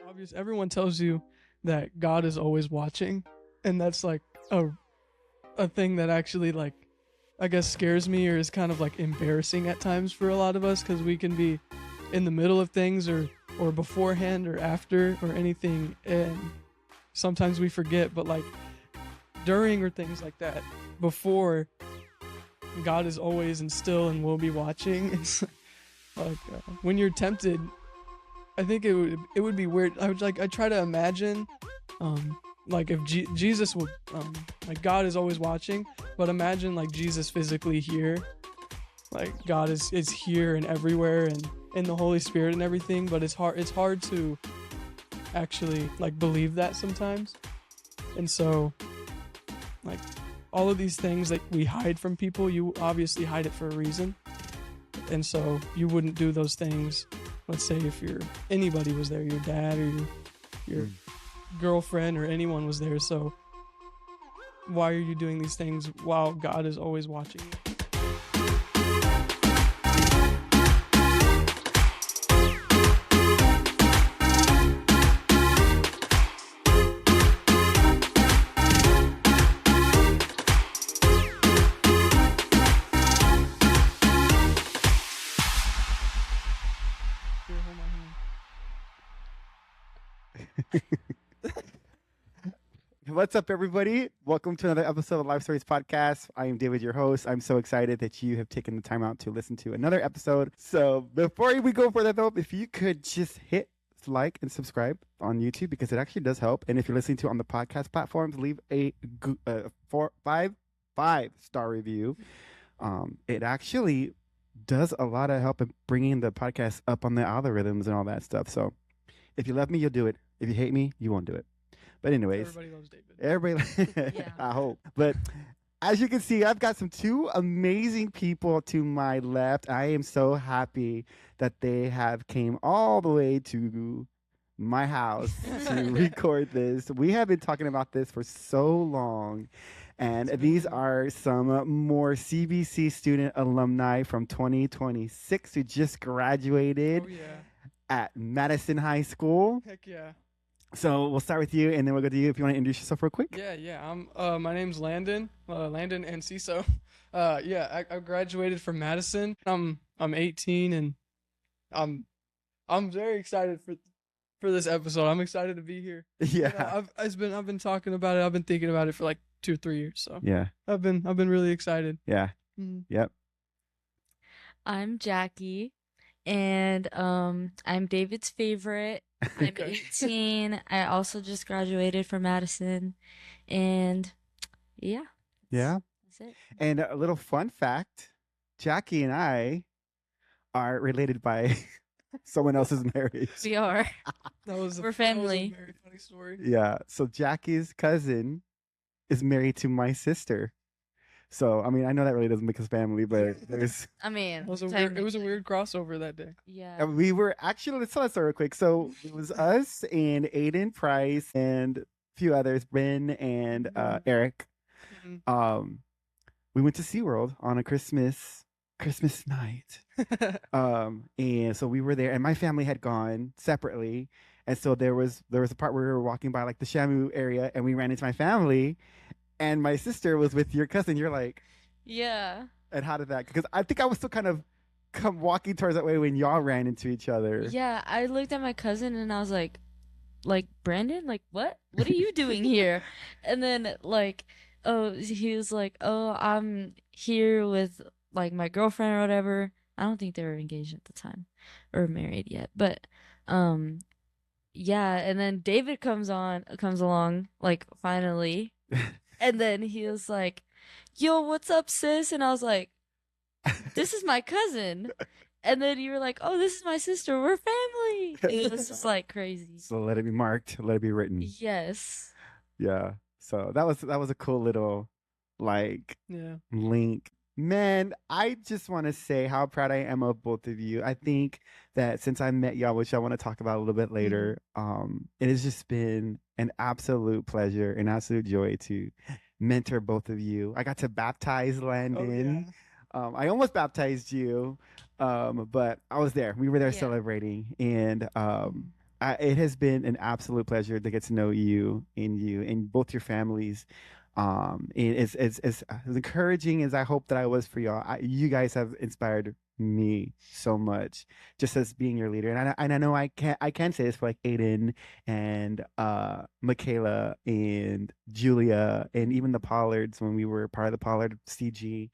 Obvious. Everyone tells you that God is always watching, and that's like a thing that actually like I guess scares me or is kind of like embarrassing at times for a lot of us because we can be in the middle of things or beforehand or after or anything, and sometimes we forget. But like during or things like that, before, God is always and still and will be watching. It's like when you're tempted, I think it would be weird. I try to imagine, like if Jesus would, like God is always watching, but imagine like Jesus physically here, like God is here and everywhere and in the Holy Spirit and everything. But it's hard to actually like believe that sometimes, and so like all of these things that we hide from people, you obviously hide it for a reason, and so you wouldn't do those things. Let's say if anybody was there, your dad or your girlfriend or anyone was there. So why are you doing these things while God is always watching you? Here, hold my hand. What's up, everybody? Welcome to another episode of Life Stories Podcast. I am David, your host. I'm so excited that you have taken the time out to listen to another episode. So before we go further, though, if you could just hit like and subscribe on YouTube, because it actually does help. And if you're listening to on the podcast platforms, leave a 5-star review. It actually does a lot of help in bringing the podcast up on the algorithms and all that stuff. So if you love me, you'll do it. If you hate me, you won't do it. But anyways, Everybody loves David. everybody, Yeah. I hope. But as you can see, I've got two amazing people to my left. I am so happy that they have came all the way to my house to record this. We have been talking about this for so long. And these are some more CBC student alumni from 2026 who just graduated Oh yeah. at Madison High School. Heck yeah. So we'll start with you, and then we'll go to you if you want to introduce yourself real quick. Yeah. My name's Landen and Ciso. I graduated from Madison. I'm 18 and I'm very excited for this episode. I'm excited to be here. Yeah. I've been talking about it. I've been thinking about it for like 2 or 3 years. So Yeah. I've been really excited. Yeah. Mhm. Yep. I'm Jackie, and I'm David's favorite. I'm Okay. 18. I also just graduated from Madison, and yeah, Yeah. that's it. And a little fun fact, Jackie and I are related by someone else's marriage. We are. That was We're that was family. a very funny story. Yeah. So Jackie's cousin is married to my sister. So, I mean, I know that really doesn't make us family, but there's... I mean, It was a technically. weird crossover that day. Yeah. We were actually, let's tell that story real quick. So it was us and Aiden Price and a few others, Ben and Eric. Mhm. We went to SeaWorld on a Christmas night. And so we were there, and my family had gone separately. And so there was a part where we were walking by like the Shamu area, and we ran into my family, and my sister was with your cousin. You're like, Yeah. and how did that? Because I think I was still kind of walking towards that way when y'all ran into each other. Yeah. I looked at my cousin and I was like, Brandon, like what? What are you doing here? And then he was like, oh, I'm here with like my girlfriend or whatever. I don't think they were engaged at the time or married yet, but yeah. And then David comes along, like finally, and then he was like, yo, what's up, sis? And I was like, this is my cousin. And then you were like, oh, this is my sister. We're family. It was just like crazy. So let it be marked, let it be written. Yes. Yeah. So that was a cool little like Yeah. link. Man, I just want to say how proud I am of both of you. I think that since I met y'all, which I want to talk about a little bit later, it has just been an absolute pleasure, an absolute joy to mentor both of you. I got to baptize Landon. I almost baptized you, but I was there. We were there Yeah. celebrating, and it has been an absolute pleasure to get to know you and both your families. And it's as encouraging as I hope that I was for y'all. You guys have inspired me so much, just as being your leader. And I know I can say this for like Aiden and Michaela and Julia and even the Pollards when we were part of the Pollard CG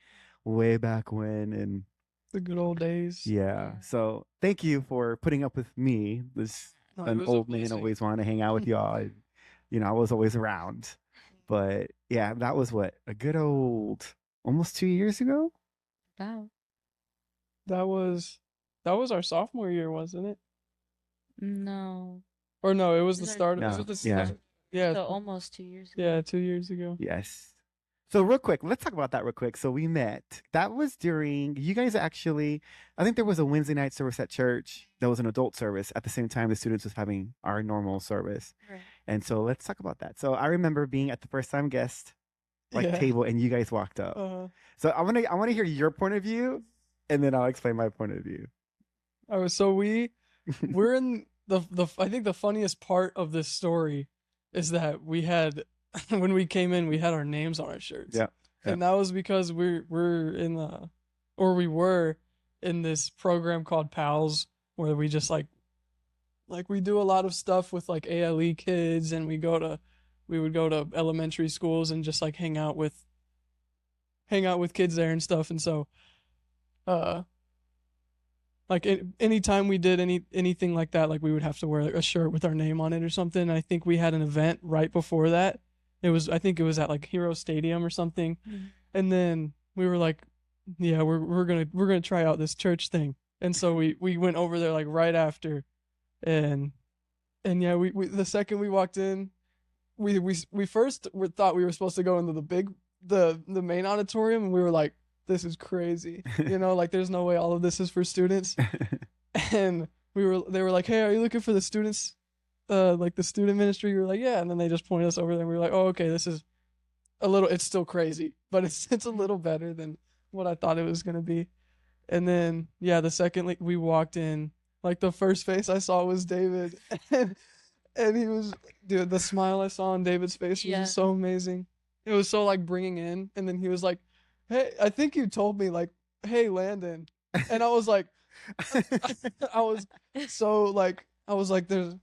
way back when. And The good old days. yeah, so thank you for putting up with me, this No, it an was a old man blessing. always wanted to hang out with y'all. I was always around. But yeah, that was what, a good old almost 2 years ago? Wow. That was our sophomore year, wasn't it? No. Or no, it was It the was our start of No, it was yeah. yeah, So almost 2 years ago. yeah, 2 years ago. Yes. So real quick, let's talk about that real quick. So we met. That was during you guys actually. I think there was a Wednesday night service at church. That was an adult service at the same time the students was having our normal service. Right. And so let's talk about that. So I remember being at the first time guest Yeah. table, and you guys walked up. So I want to hear your point of view, and then I'll explain my point of view. So we're in the I think the funniest part of this story is that we had when we came in, we had our names on our shirts. Yeah. And that was because we were in this program called PALS, where we just like we do a lot of stuff with like ALE kids, and we would go to elementary schools and just like hang out with kids there and stuff. And so like anytime we did anything like that, like we would have to wear a shirt with our name on it or something. I think we had an event right before that. I think it was at like Hero Stadium or something. Mm-hmm. And then we were like, yeah, we're gonna try out this church thing. And so we went over there like right after, and yeah, we the second we walked in, we first thought we were supposed to go into the main auditorium, and we were like, this is crazy, like there's no way all of this is for students. And they were like, hey, are you looking for the students, like the student ministry? We were like, yeah. And then they just pointed us over there, and we were like, oh, okay, this is it's still crazy, but it's a little better than what I thought it was gonna be. And then yeah, the second we walked in, like the first face I saw was David, and he was, dude, the smile I saw on David's face was just so amazing. It was so like bringing in. And then he was like, hey, I think you told me like, hey, Landon. And I was like, I was there's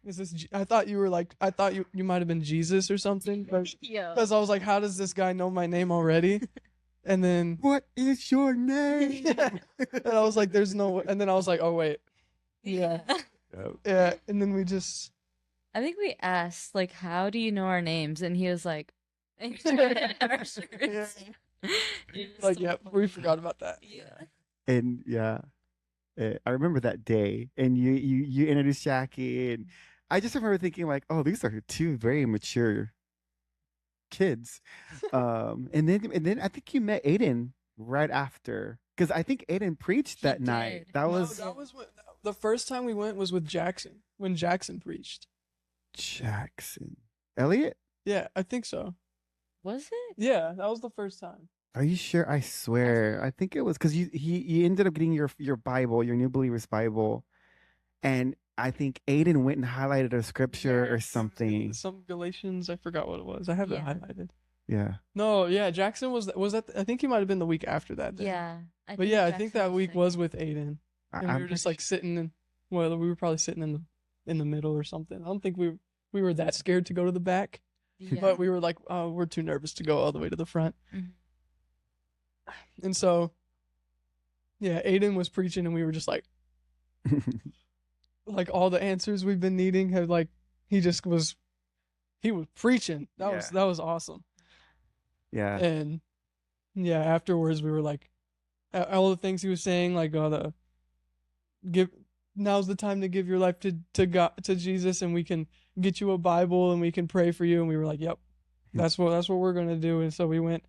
is this I thought you might have been Jesus or something, Yeah. because I was like, how does this guy know my name already? And then What is your name? and I was like, there's no way. And then I was like, oh wait, Yeah. yeah. And then we just I think we asked, like, how do you know our names? And he was like, our shirts. like, yeah, we forgot about that. Yeah. And yeah, I remember that day, and you introduced Jackie, and I just remember thinking like, oh, these are two very mature kids. And then I think you met Aiden right after, because I think Aiden preached that night. did. That No, was that was the first time we went was with Jackson, when Jackson preached. Jackson. Elliot? Yeah, I think so. Was it? Yeah, that was the first time. Are you sure? I swear. I think it was because you ended up getting your Bible, your New Believers Bible, and I think Aiden went and highlighted a scripture or Yes. something. Some Galatians, I forgot what it was. I have it Yeah. highlighted. Yeah. No, yeah, Jackson was that. I think he might have been the week after that. Then. Yeah. But yeah, I think Jackson that week sick. was with Aiden, and we I'm were just pretty like sitting in. Well, we were probably sitting in the middle or something. I don't think we were that scared to go to the back, Yeah. but we were like, oh, we're too nervous to go all the way to the front. Mhm. And so, yeah, Aiden was preaching, and we were just like all the answers we've been needing had like he was preaching. That was awesome. Yeah. And yeah, afterwards we were like, all the things he was saying, like, now's the time to give your life to God, to Jesus, and we can get you a Bible and we can pray for you. And we were like, yep, that's what we're gonna do. And so we went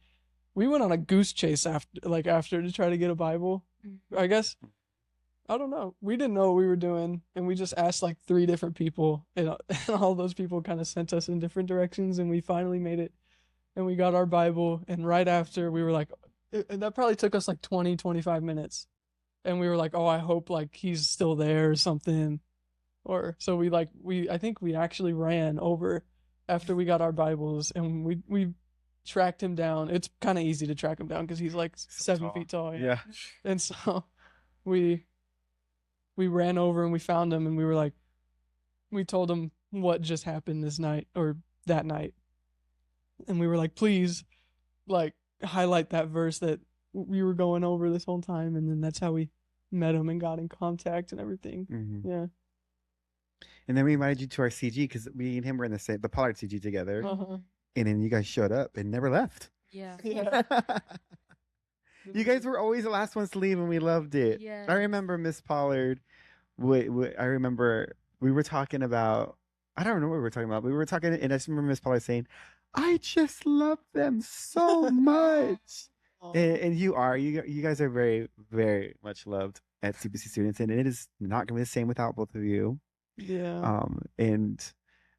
on a goose chase after to try to get a Bible. I guess, I don't know. We didn't know what we were doing, and we just asked like 3 different people, and all those people kind of sent us in different directions, and we finally made it, and we got our Bible. And right after, we were like, that probably took us like 20, 25 minutes, and we were like, oh, I hope like he's still there or something. Or so I think we actually ran over after we got our Bibles, and we tracked him down. It's kind of easy to track him down because he's like So 7 feet tall. Yeah. And so we we ran over and we found him, and we told him what just happened this night or that night, and we were like, please, like, highlight that verse that we were going over this whole time, and then that's how we met him and got in contact and everything. Mhm. Yeah. And then we invited you to our CG because we and him were in the Pollard CG together, Uh-huh. and then you guys showed up and never left. Yeah. Yeah. You guys were always the last ones to leave, and we loved it. Yes. I remember Miss Pollard. I remember we were talking about. I don't know what we were talking about. But we were talking, and I just remember Miss Pollard saying, "I just love them so much." And you guys are very, very much loved at CBC students, and it is not going to be the same without both of you. Yeah. And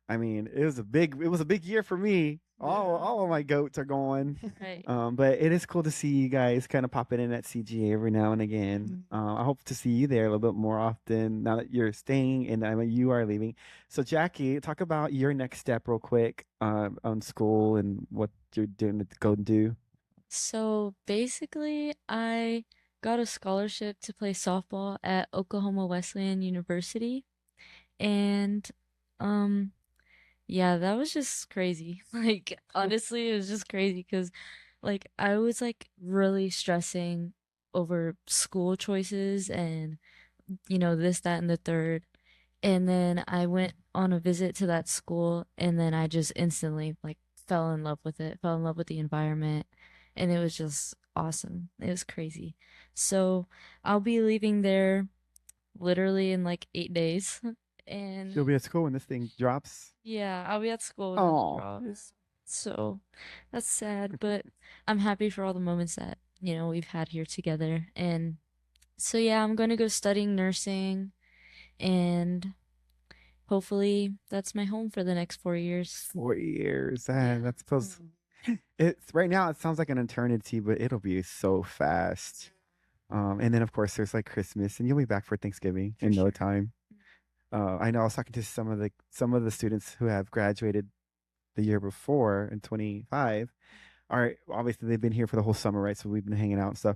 I mean, it was a big year for me. All of my goats are going. Right. But it is cool to see you guys kind of popping in at CGA every now and again. I hope to see you there a little bit more often now that you're staying and I mean you are leaving. So Jackie, talk about your next step real quick on school and what you're doing to go and do. So basically, I got a scholarship to play softball at Oklahoma Wesleyan University. And um yeah, that was just crazy. Like honestly, it was just crazy because like I was like really stressing over school choices and this, that, and the third. And then I went on a visit to that school and then I just instantly like fell in love with it, fell in love with the environment, and it was just awesome. It was crazy. So I'll be leaving there literally in like 8 days. And You'll be at school when this thing drops. yeah, I'll be at school when it Oh, drops. So that's sad, but I'm happy for all the moments that, we've had here together. And so yeah, I'm going to go studying nursing, and hopefully that's my home for the next 4 years. 4 years. Yeah. That's supposed. It's right now. It sounds like an eternity, but it'll be so fast. And then of course there's like Christmas, and you'll be back for Thanksgiving in no time. I know I was talking to some of the students who have graduated the year before in 25. Are obviously they've been here for the whole summer, right? So we've been hanging out and stuff.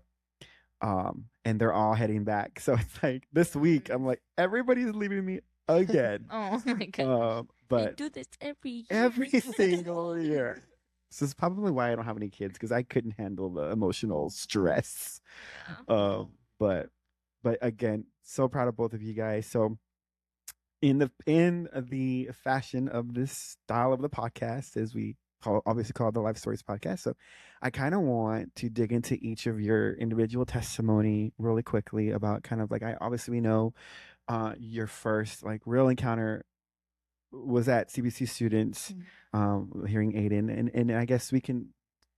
And they're all heading back. So it's like this week, I'm like, everybody's leaving me again. Oh my God. We But do this every year. every single year. This is probably why I don't have any kids, because I couldn't handle the emotional stress. But again, so proud of both of you guys. So in the fashion of this style of the podcast, as we obviously call it the Life Stories podcast. So I kind of want to dig into each of your individual testimony really quickly about kind of like, we know your first like real encounter was at CBC students, hearing Aiden, and I guess we can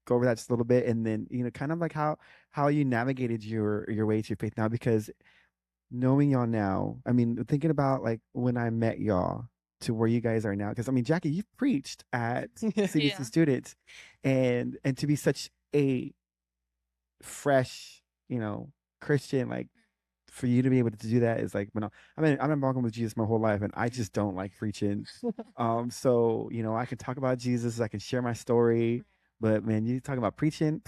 go over that just a little bit, and then kind of like how you navigated your way to your faith now, because knowing y'all now, I mean, thinking about like when I met y'all to where you guys are now, because I mean, Jackie, you've preached at CBC Yeah. students, and to be such a fresh, Christian, like for you to be able to do that is like, I've been walking with Jesus my whole life, and I just don't like preaching. So I can talk about Jesus, I can share my story, but man, you talking about preaching,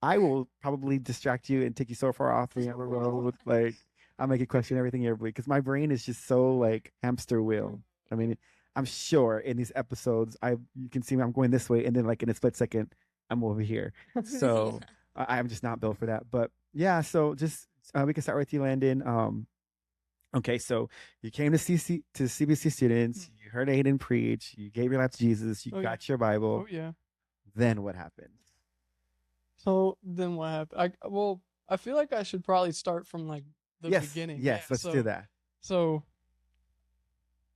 I will probably distract you and take you so far off the other road. Like I'll make you question everything you ever believe, because my brain is just so like hamster wheel. I mean, I'm sure in these episodes, you can see me, I'm going this way, and then like in a split second, I'm over here. So I'm just not built for that. But yeah, so just we can start with you, Landon. Okay, so you came to CBC students, you heard Aiden preach, you gave your life to Jesus, you got your Bible. Oh yeah. Then what happened? So then what happened? I feel like I should probably start from like the beginning. Yes, let's do that. So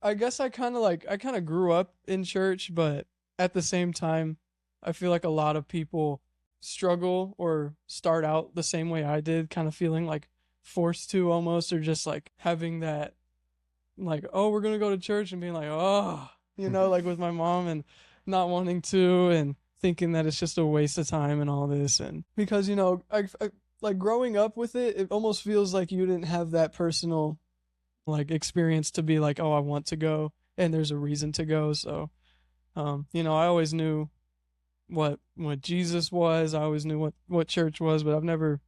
I guess I kind of grew up in church, but at the same time, I feel like a lot of people struggle or start out the same way I did, kind of feeling like forced to almost, or just like having that like, oh, we're going to go to church, and being like, oh, like with my mom, and not wanting to, and thinking that it's just a waste of time and all this. And because, I like growing up with it, it almost feels like you didn't have that personal like experience to be like, oh, I want to go and there's a reason to go. So, you know, I always knew what Jesus was. I always knew what church was, but I never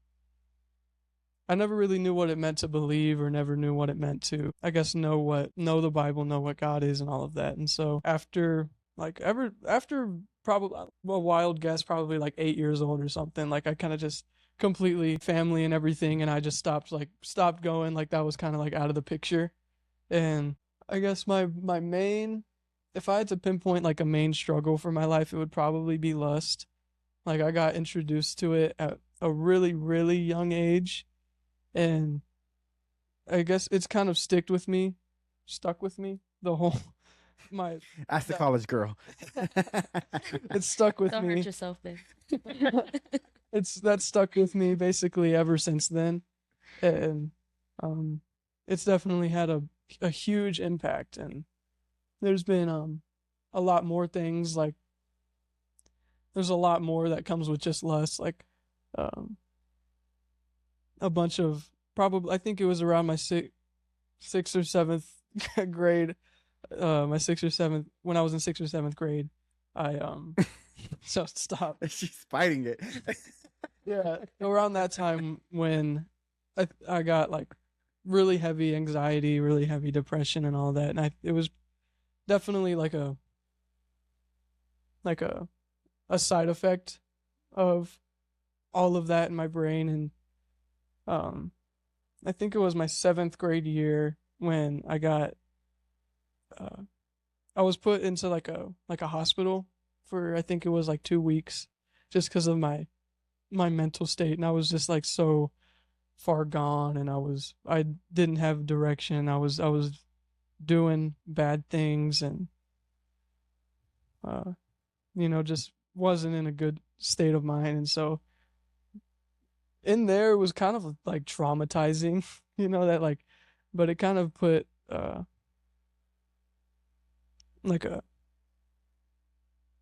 really knew what it meant to believe, or never knew what it meant to, I guess, know the Bible, know what God is and all of that. And so after probably a wild guess, probably like 8 years old or something, like I kind of just completely family and everything, and I just stopped going. Like that was kind of like out of the picture. And I guess my main, if I had to pinpoint like a main struggle for my life, it would probably be lust. Like I got introduced to it at a really, really young age, and I guess it's kind of stuck with me the whole my Ask the that college girl. it's stuck with Don't me. hurt yourself, babe. That's stuck with me basically ever since then, and it's definitely had a huge impact. And there's been a lot more things, like there's a lot more that comes with just lust, like um a bunch of, probably I think it was around my sixth or seventh grade, my sixth or seventh, when I was in sixth or seventh grade, I so stop. She's fighting it. Yeah, around that time when I got like really heavy anxiety, really heavy depression and all that, and it was definitely like a side effect of all of that in my brain. And um I think it was my seventh grade year when uh I was put into like a hospital for, I think it was like 2 weeks, just because of my mental state. And I was just like so far gone, and I didn't have direction. I was doing bad things, and uh you know, just wasn't in a good state of mind. And so in there it was kind of like traumatizing, you know, that like, but it kind of put like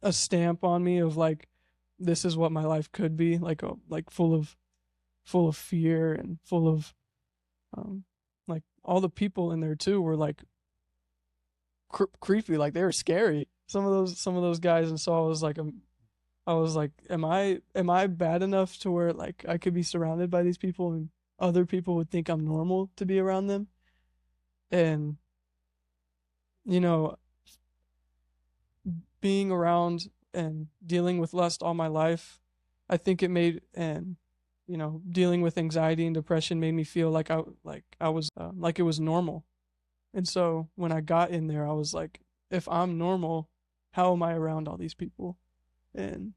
a stamp on me of like, this is what my life could be like, like full of fear, and full of um like all the people in there too were like creepy, like they were scary, some of those guys. And so I was like, am I bad enough to where like I could be surrounded by these people and other people would think I'm normal to be around them? And you know, being around and dealing with lust all my life, I think it made, and you know, dealing with anxiety and depression made me feel like I was like it was normal. And so when I got in there, I was like, if I'm normal, how am I around all these people? And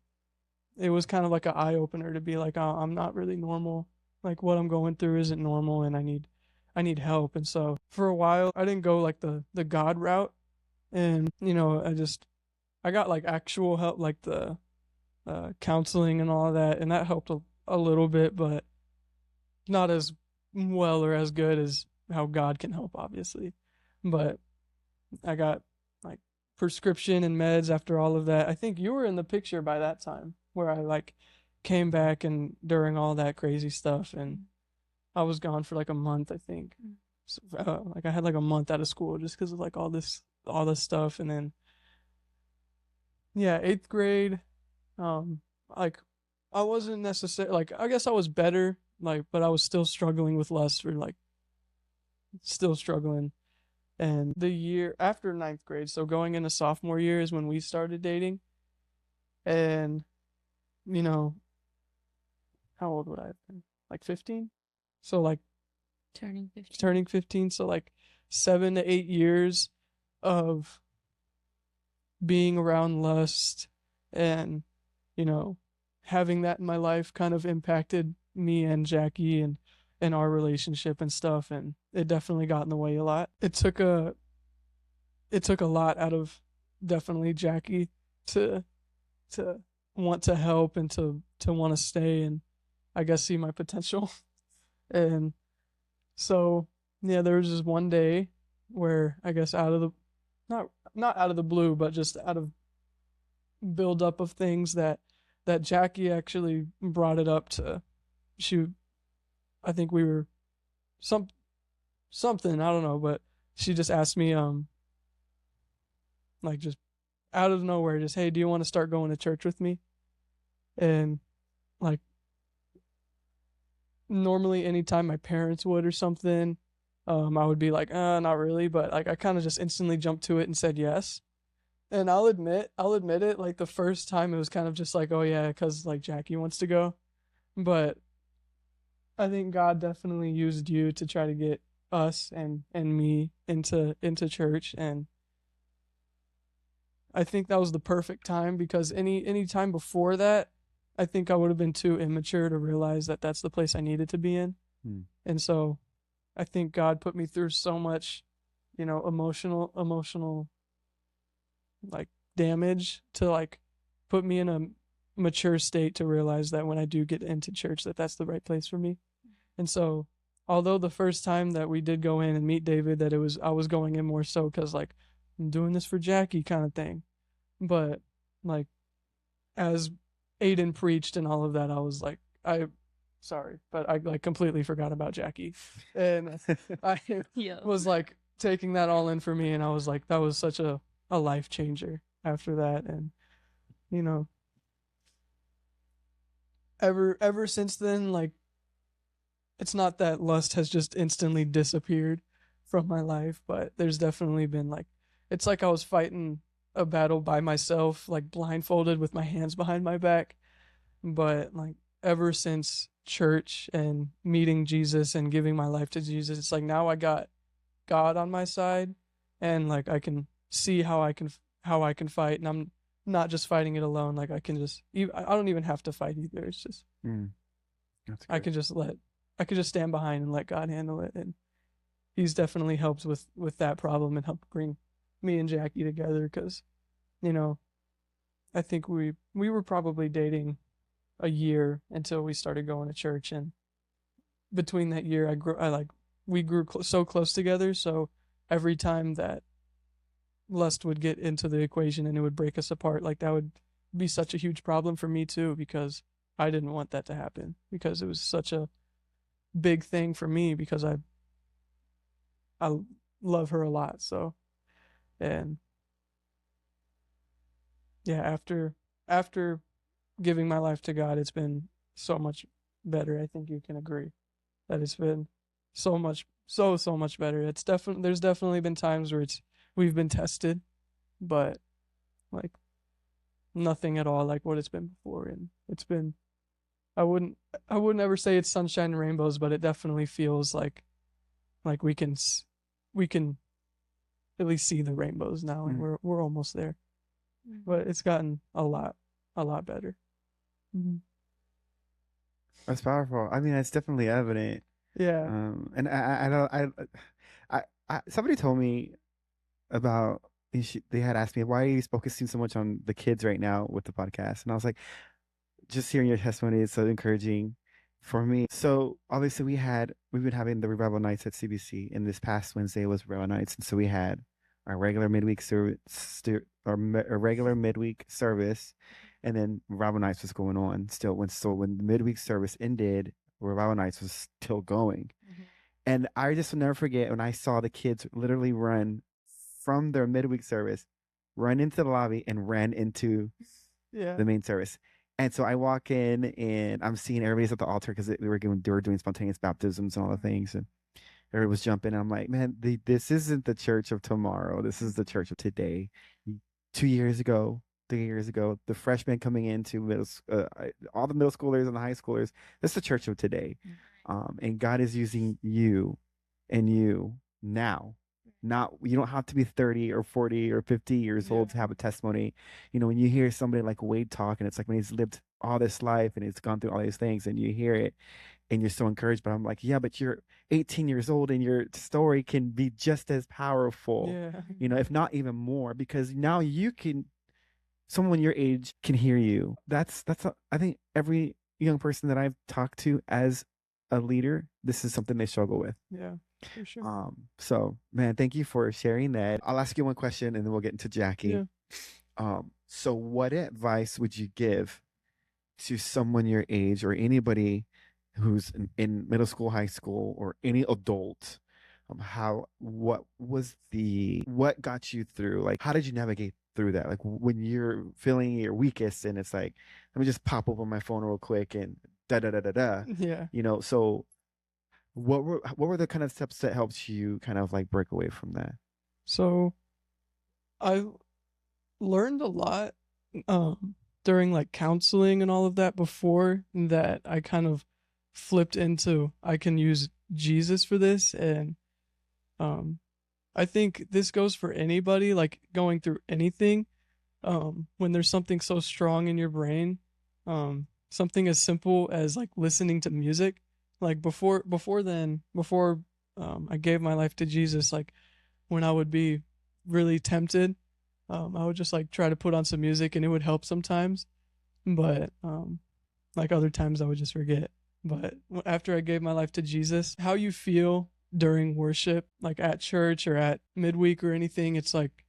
it was kind of like an eye opener to be like, oh, I'm not really normal. Like what I'm going through isn't normal, and I need help. And so for a while, I didn't go like the God route, and you know, I got like actual help, like the counseling and all of that, and that helped a little bit, but not as well or as good as how God can help, obviously. But I got like prescription and meds after all of that. I think you were in the picture by that time, where I like came back and during all that crazy stuff, and I was gone for like a month, I think. So, like I had like a month out of school just because of like all this stuff. And then yeah, eighth grade, um, like I wasn't necessarily like, I guess I was better, like, but I was still struggling with lust, or like still struggling. And the year after ninth grade, so going into sophomore year, is when we started dating. And you know, how old would I have been? Like 15? So like Turning 15. turning 15, so like 7 to 8 years of being around lust, and you know, having that in my life kind of impacted me and Jackie, and our relationship and stuff. And it definitely got in the way a lot. It took a lot out of, definitely, Jackie to to want to help, and to want to stay, and I guess see my potential. And so yeah, there was just one day where, I guess out of the, not out of the blue, but just out of buildup of things, that Jackie actually brought it up to, she I think we were some something, I don't know, but she just asked me like just out of nowhere, just, hey, do you want to start going to church with me? And like normally anytime my parents would or something, I would be like, not really, but like I kind of just instantly jumped to it and said yes. And I'll admit it, like the first time it was kind of just like, oh yeah, because like Jackie wants to go. But I think God definitely used you to try to get us and me into church, and I think that was the perfect time because any time before that, I think I would have been too immature to realize that that's the place I needed to be in. Hmm. And so I think God put me through so much, emotional like damage to like put me in a mature state to realize that when I do get into church that that's the right place for me. And so although the first time that we did go in and meet David that I was going in more so cuz like I'm doing this for Jackie kind of thing. But like as Aiden preached and all of that, I was like, sorry, but I like completely forgot about Jackie. And I Yeah. was like taking that all in for me, and I was like, that was such a life changer after that. And you know, ever since then, like it's not that lust has just instantly disappeared from my life, but there's definitely been like it's like I was fighting a battle by myself, like blindfolded with my hands behind my back. But like ever since church and meeting Jesus and giving my life to Jesus, it's like now I got God on my side, and like I can see how I can fight, and I'm not just fighting it alone. Like I can just I don't even have to fight either. It's just Mm, that's I good. can just I could just stand behind and let God handle it, and He's definitely helped with that problem and helped bring me and Jackie together because you know I think we were probably dating a year until we started going to church, and between that year I like we grew so close together, so every time that lust would get into the equation and it would break us apart, like that would be such a huge problem for me too because I didn't want that to happen because it was such a big thing for me because I love her a lot. So, and yeah, after giving my life to God, it's been so much better. I think you can agree that it's been so much so much better. It's definitely there's definitely been times where it's we've been tested, but like nothing at all like what it's been before, and it's been I wouldn't I wouldn't ever say it's sunshine and rainbows, but it definitely feels like we can at least see the rainbows now, and Mm, we're almost there. But it's gotten a lot better. Mhm. that's powerful. I mean, it's definitely evident. Yeah. And I don't somebody told me about they had asked me why are you focusing so much on the kids right now with the podcast, and I was like, just hearing your testimony is so encouraging for me. So obviously we've been having the revival nights at CBC, and this past Wednesday was revival nights, and so we had our regular midweek service, our regular midweek service, and then revival nights was going on still. When the midweek service ended, revival nights was still going, and I just will never forget when I saw the kids literally run from their midweek service, run into the lobby, and ran into Yeah. the main service. And so I walk in and I'm seeing everybody's at the altar because they were doing spontaneous baptisms and all the things. And everybody was jumping. And I'm like, man, this isn't the church of tomorrow. This is the church of today. 2 years ago, 3 years ago, the freshmen coming into all the middle schoolers and the high schoolers. This is the church of today. And God is using you and you now. Not you don't have to be 30 or 40 or 50 years old to have a testimony. When you hear somebody like Wade talk, and it's like when he's lived all this life and he's gone through all these things, and you hear it and you're so encouraged. But I'm like, yeah, but you're 18 years old and your story can be just as powerful, Yeah. if not even more, because now someone your age can hear you. I think every young person that I've talked to as a leader, this is something they struggle with. Yeah. For sure. So man, thank you for sharing that. I'll ask you one question and then we'll get into Jackie. Yeah. So what advice would you give to someone your age or anybody who's in middle school, high school, or any adult what got you through? Like, how did you navigate through that? Like when you're feeling your weakest and it's like, let me just pop open my phone real quick and da da da da da. Yeah. So what were the kind of steps that helped you kind of like break away from that? So I learned a lot during like counseling and all of that before that I kind of flipped into I can use Jesus for this. And um I think this goes for anybody like going through anything. When there's something so strong in your brain, something as simple as like listening to music. Like before I gave my life to Jesus, like when I would be really tempted, I would just like try to put on some music and it would help sometimes. But like other times I would just forget. But after I gave my life to Jesus, how you feel during worship, like at church or at midweek or anything, it's like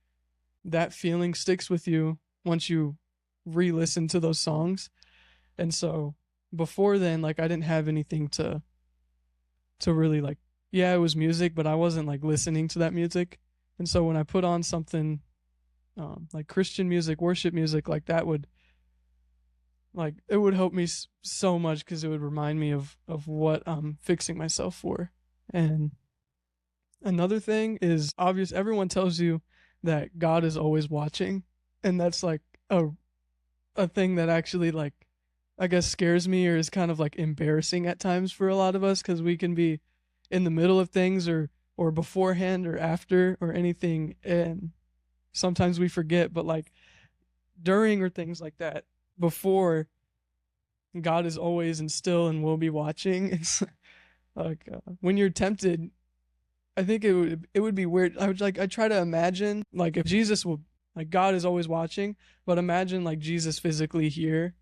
that feeling sticks with you once you re-listen to those songs. And so before then, like I didn't have anything to really like, yeah, it was music, but I wasn't like listening to that music. And so when I put on something like Christian music, worship music, like that would like it would help me so much because it would remind me of what I'm fixing myself for. And another thing is obvious. Everyone tells you that God is always watching, and that's like a thing that actually like I guess scares me or is kind of like embarrassing at times for a lot of us because we can be in the middle of things or beforehand or after or anything, and sometimes we forget. But like during or things like that, before, God is always and still and will be watching. It's like when you're tempted, I think it would be weird. I try to imagine like if Jesus will like God is always watching, but imagine like Jesus physically here.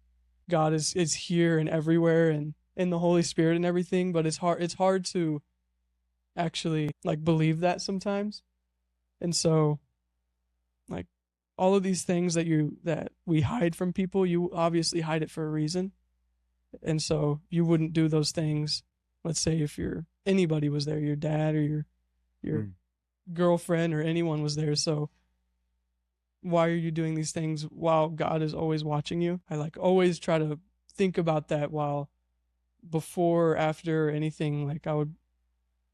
God is here and everywhere and in the Holy Spirit and everything, but it's hard to actually like believe that sometimes. And so like all of these things that we hide from people, you obviously hide it for a reason. And so you wouldn't do those things. Let's say if anybody was there, your dad or your girlfriend or anyone was there. So why are you doing these things while God is always watching you? I like always try to think about that while before or after anything. Like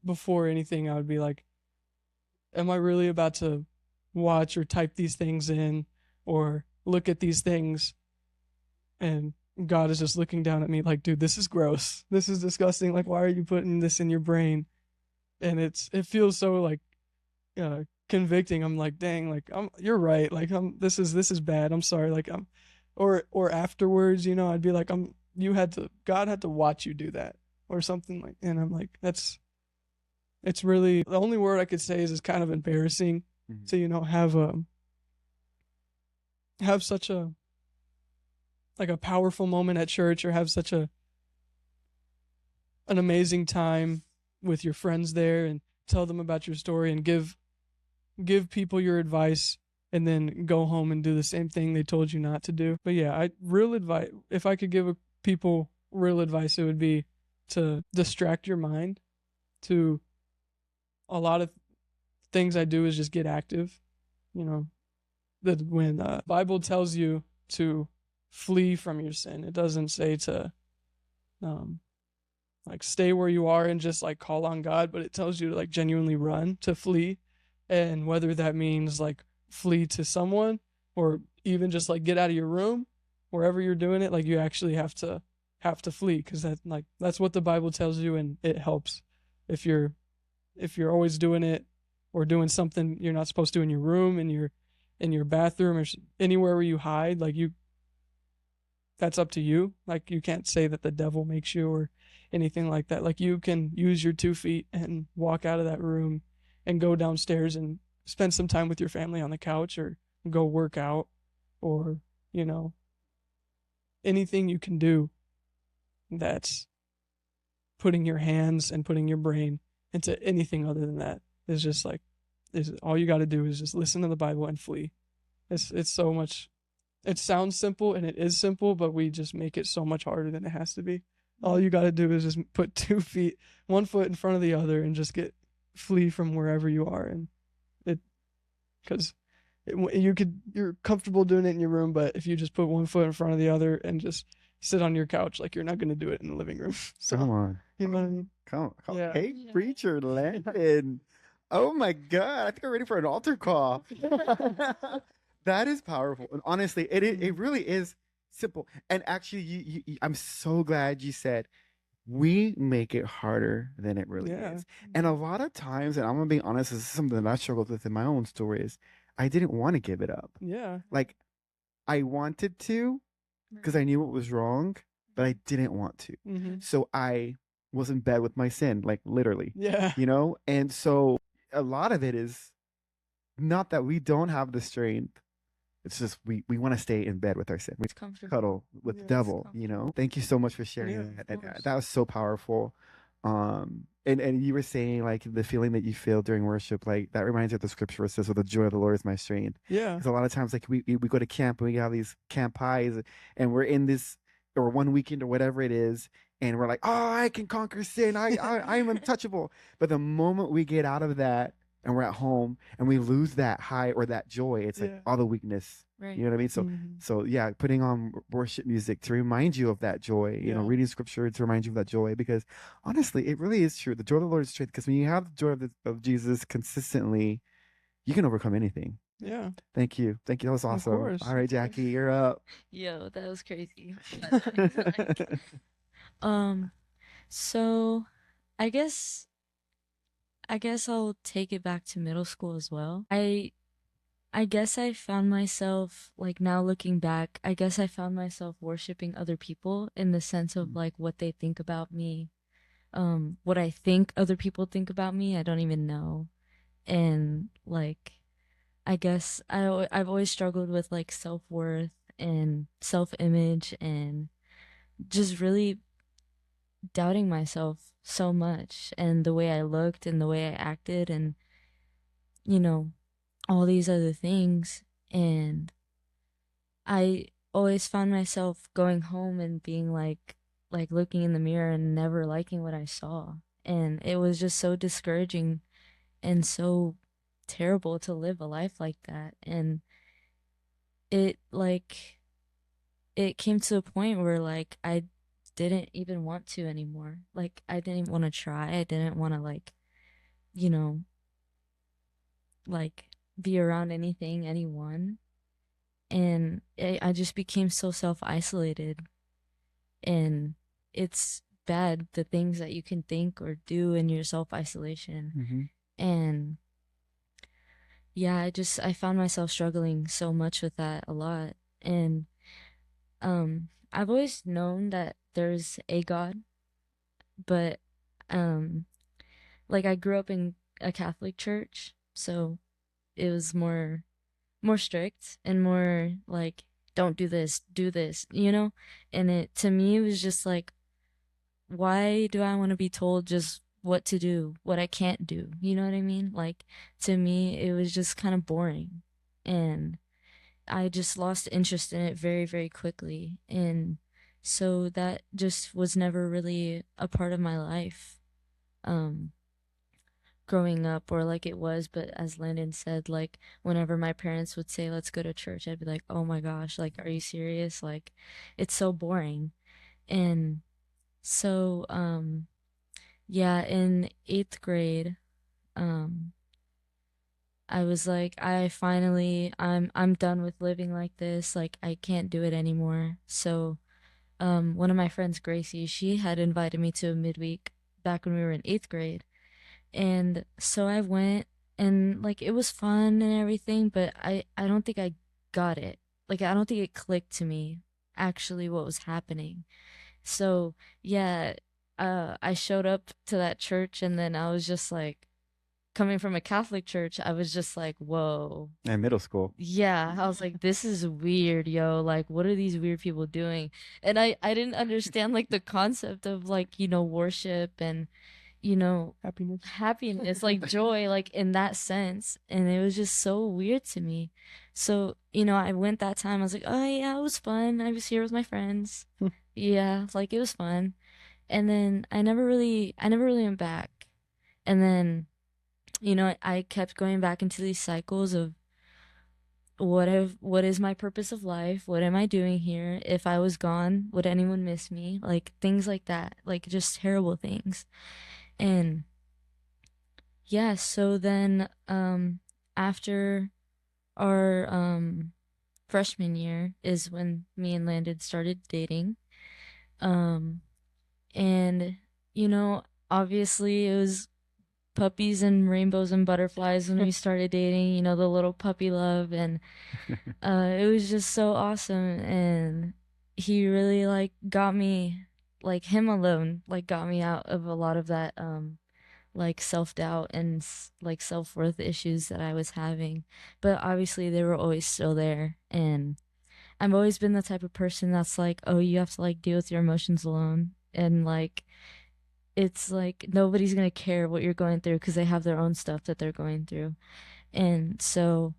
before anything, I would be like, am I really about to watch or type these things in or look at these things? And God is just looking down at me like, dude, this is gross. This is disgusting. Like, why are you putting this in your brain? And it feels so like convicting. I'm like, dang, like you're right. Like this is bad. I'm sorry. Like or afterwards, I'd be like, God had to watch you do that or something like, and I'm like, it's really the only word I could say is it's kind of embarrassing to, have such a like a powerful moment at church or have such an amazing time with your friends there and tell them about your story and give people your advice and then go home and do the same thing they told you not to do. But yeah, real advice, if I could give people real advice, it would be to distract your mind. To a lot of things I do is just get active. That when the Bible tells you to flee from your sin, it doesn't say to like stay where you are and just like call on God, but it tells you to like genuinely run, to flee. And whether that means like flee to someone or even just like get out of your room, wherever you're doing it, like you actually have to flee because that's what the Bible tells you, and it helps. If you're always doing it or doing something you're not supposed to in your room, in your bathroom or anywhere where you hide, like that's up to you. Like you can't say that the devil makes you or anything like that. Like you can use your 2 feet and walk out of that room and go downstairs and spend some time with your family on the couch or go work out or, anything you can do that's putting your hands and putting your brain into anything other than that is just like, is all you got to do is just listen to the Bible and flee. It's so much. It sounds simple and it is simple, but we just make it so much harder than it has to be. All you got to do is just put 2 feet, 1 foot in front of the other and just get flee from wherever you are, and it because you're comfortable doing it in your room, but if you just put one foot in front of the other and just sit on your couch, like you're not gonna do it in the living room. So Come on. you know what I mean? Come. Yeah. Hey, Yeah. preacher Landon. Oh my God. I think I'm ready for an altar call. That is powerful. And honestly, it really is simple. And actually, I'm so glad you said we make it harder than it really Yeah. is. And a lot of times, and I'm gonna be honest, this is something that I struggled with in my own story, is I didn't want to give it up. Yeah. Like I wanted to because I knew it was wrong, but I didn't want to. Mm-hmm. So I was in bed with my sin, like literally, Yeah. you know? And so a lot of it is not that we don't have the strength. It's just we want to stay in bed with our sin. We It's comfortable. cuddle with Yeah, the it's devil, you know? Thank you so much for sharing Yeah, that. of And course. that was so powerful. And you were saying like the feeling that you feel during worship, like that reminds you of the scripture where it says, "Well, the joy of the Lord is my strength." Yeah. Because a lot of times, like we go to camp and we have these camp highs, and we're in this or one weekend or whatever it is, and we're like, "Oh, I can conquer sin. I'm untouchable." But the moment we get out of that and we're at home and we lose that high or that joy, it's like Yeah. all the weakness. Right. You know what I mean? So Mhm. so yeah, putting on worship music to remind you of that joy, you know, Yeah. reading scripture to remind you of that joy, because honestly, it really is true. The joy of the Lord is strength, because when you have the joy of Jesus consistently, you can overcome anything. Yeah. Thank you. Thank you. That was Of awesome. course. All right, Jackie, you're up. Yo, that was crazy. Like, so I guess I'll take it back to middle school as well. I guess I found myself, like, now looking back, I guess I found myself worshiping other people in the sense of like what they think about me. What I think other people think about me, I don't even know. And like I guess I've always struggled with like self-worth and self-image and just really doubting myself so much and the way I looked and the way I acted and you know all these other things. And I always found myself going home and being like looking in the mirror and never liking what I saw. And it was just so discouraging and so terrible to live a life like that. And it like it came to a point where like I didn't even want to anymore. Like I didn't even want to try. I didn't want to like, you know, like be around anything, anyone. And I just became so self-isolated. And it's bad the things that you can think or do in your self-isolation. Mm-hmm. And yeah, I found myself struggling so much with that a lot. And I've always known that there's a God, but um like I grew up in a Catholic church, so it was more strict and more like don't do this, do this, you know? And it to me it was just like why do I want to be told just what to do, what I can't do? You know what I mean? Like to me it was just kind of boring. And I just lost interest in it very, very quickly. And so that just was never really a part of my life um growing up or like it was. But as Landon said, like whenever my parents would say let's go to church, I'd be like, oh my gosh, like are you serious? Like it's so boring. And so yeah, in 8th grade um I was like, I'm done with living like this. Like I can't do it anymore. So one of my friends, Gracie, she had invited me to a midweek back when we were in 8th grade. And so I went and like it was fun and everything, but I don't think I got it. Like I don't think it clicked to me actually what was happening. So yeah, I showed up to that church and then I was just like coming from a Catholic church, I was just like, whoa. And middle school. Yeah, I was like, this is weird, yo. Like, what are these weird people doing? And I didn't understand like the concept of like, worship and, Happiness. happiness, like joy, like in that sense. And it was just so weird to me. So, I went that time. I was like, oh yeah, it was fun. I was here with my friends. Yeah, like it was fun. And then I never really went back. And then I kept going back into these cycles of what is my purpose of life? What am I doing here? If I was gone, would anyone miss me? Like things like that, like just terrible things. And yeah, so then after our freshman year is when me and Landon started dating. Um and you know, obviously it was puppies and rainbows and butterflies when we started dating, the little puppy love, and it was just so awesome. And he really like got me, like him alone like got me out of a lot of that like self-doubt and like self-worth issues that I was having. But obviously they were always still there, and I've always been the type of person that's like, oh, you have to like deal with your emotions alone, and like it's like nobody's gonna care what you're going through because they have their own stuff that they're going through. And so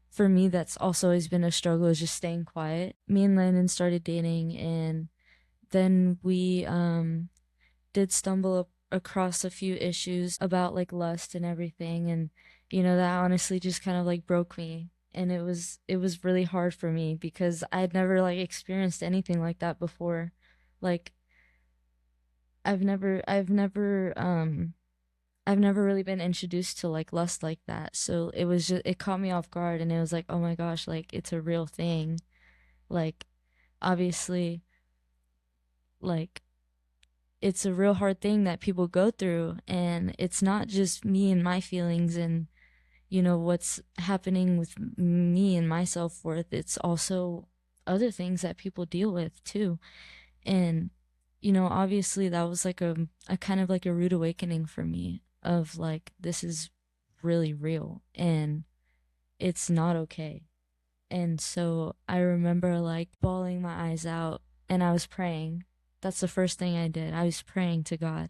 for me, that's also always been a struggle, is just staying quiet. Me and Landon started dating, and then we did stumble across a few issues about like lust and everything, and that honestly just kind of like broke me. And it was really hard for me because I'd never like experienced anything like that before. Like I've never really been introduced to like lust like that. So it caught me off guard, and it was like, "Oh my gosh, like it's a real thing." Like obviously, like it's a real hard thing that people go through, and it's not just me and my feelings and what's happening with me and my self-worth. It's also other things that people deal with too. And obviously that was like a kind of like a rude awakening for me of like, this is really real and it's not okay. And so I remember like bawling my eyes out, and I was praying. That's the first thing I did. I was praying to God.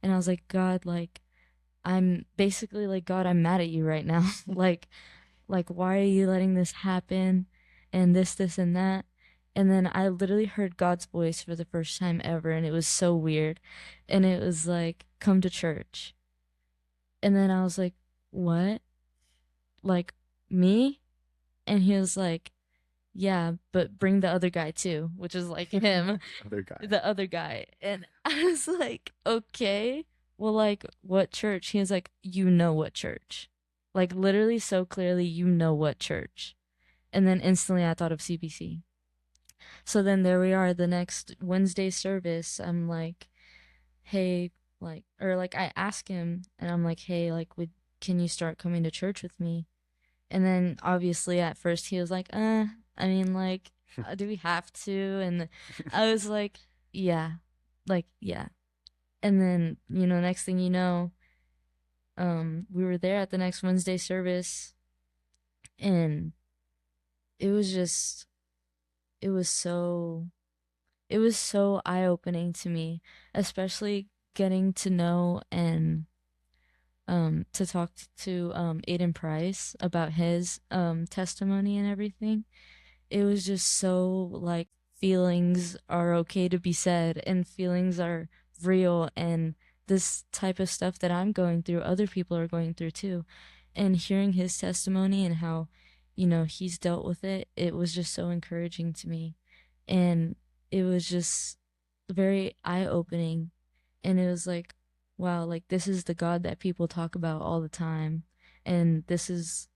And I was like, God, like I'm basically like, God, I'm mad at you right now. like why are you letting this happen, and this and that. And then I literally heard God's voice for the first time ever, and it was so weird. And it was like, come to church. And then I was like, what? Like me? And he was like, yeah, but bring the other guy too, which is like him, Other guy. the other guy. And I was like, okay, well, like, what church? He was like, you know what church. Like, literally, so clearly, you know what church. And then instantly I thought of CBC. So then there we are, the next Wednesday service. I'm like, hey, like, or like, I ask him, and I'm like, hey, like, can you start coming to church with me? And then obviously at first he was like, I mean, like, do we have to? And I was yeah, like, yeah. And then, next thing you know, we were there at the next Wednesday service, and it was just, it was so, it was so eye-opening to me, especially getting to know and to talk to Aiden Price about his testimony and everything. It was just so like, feelings are okay to be said, and feelings are real, and this type of stuff that I'm going through, other people are going through too. And hearing his testimony and how, he's dealt with it, it was just so encouraging to me. And it was just very eye-opening. And it was like, wow, like this is the God that people talk about all the time. And this is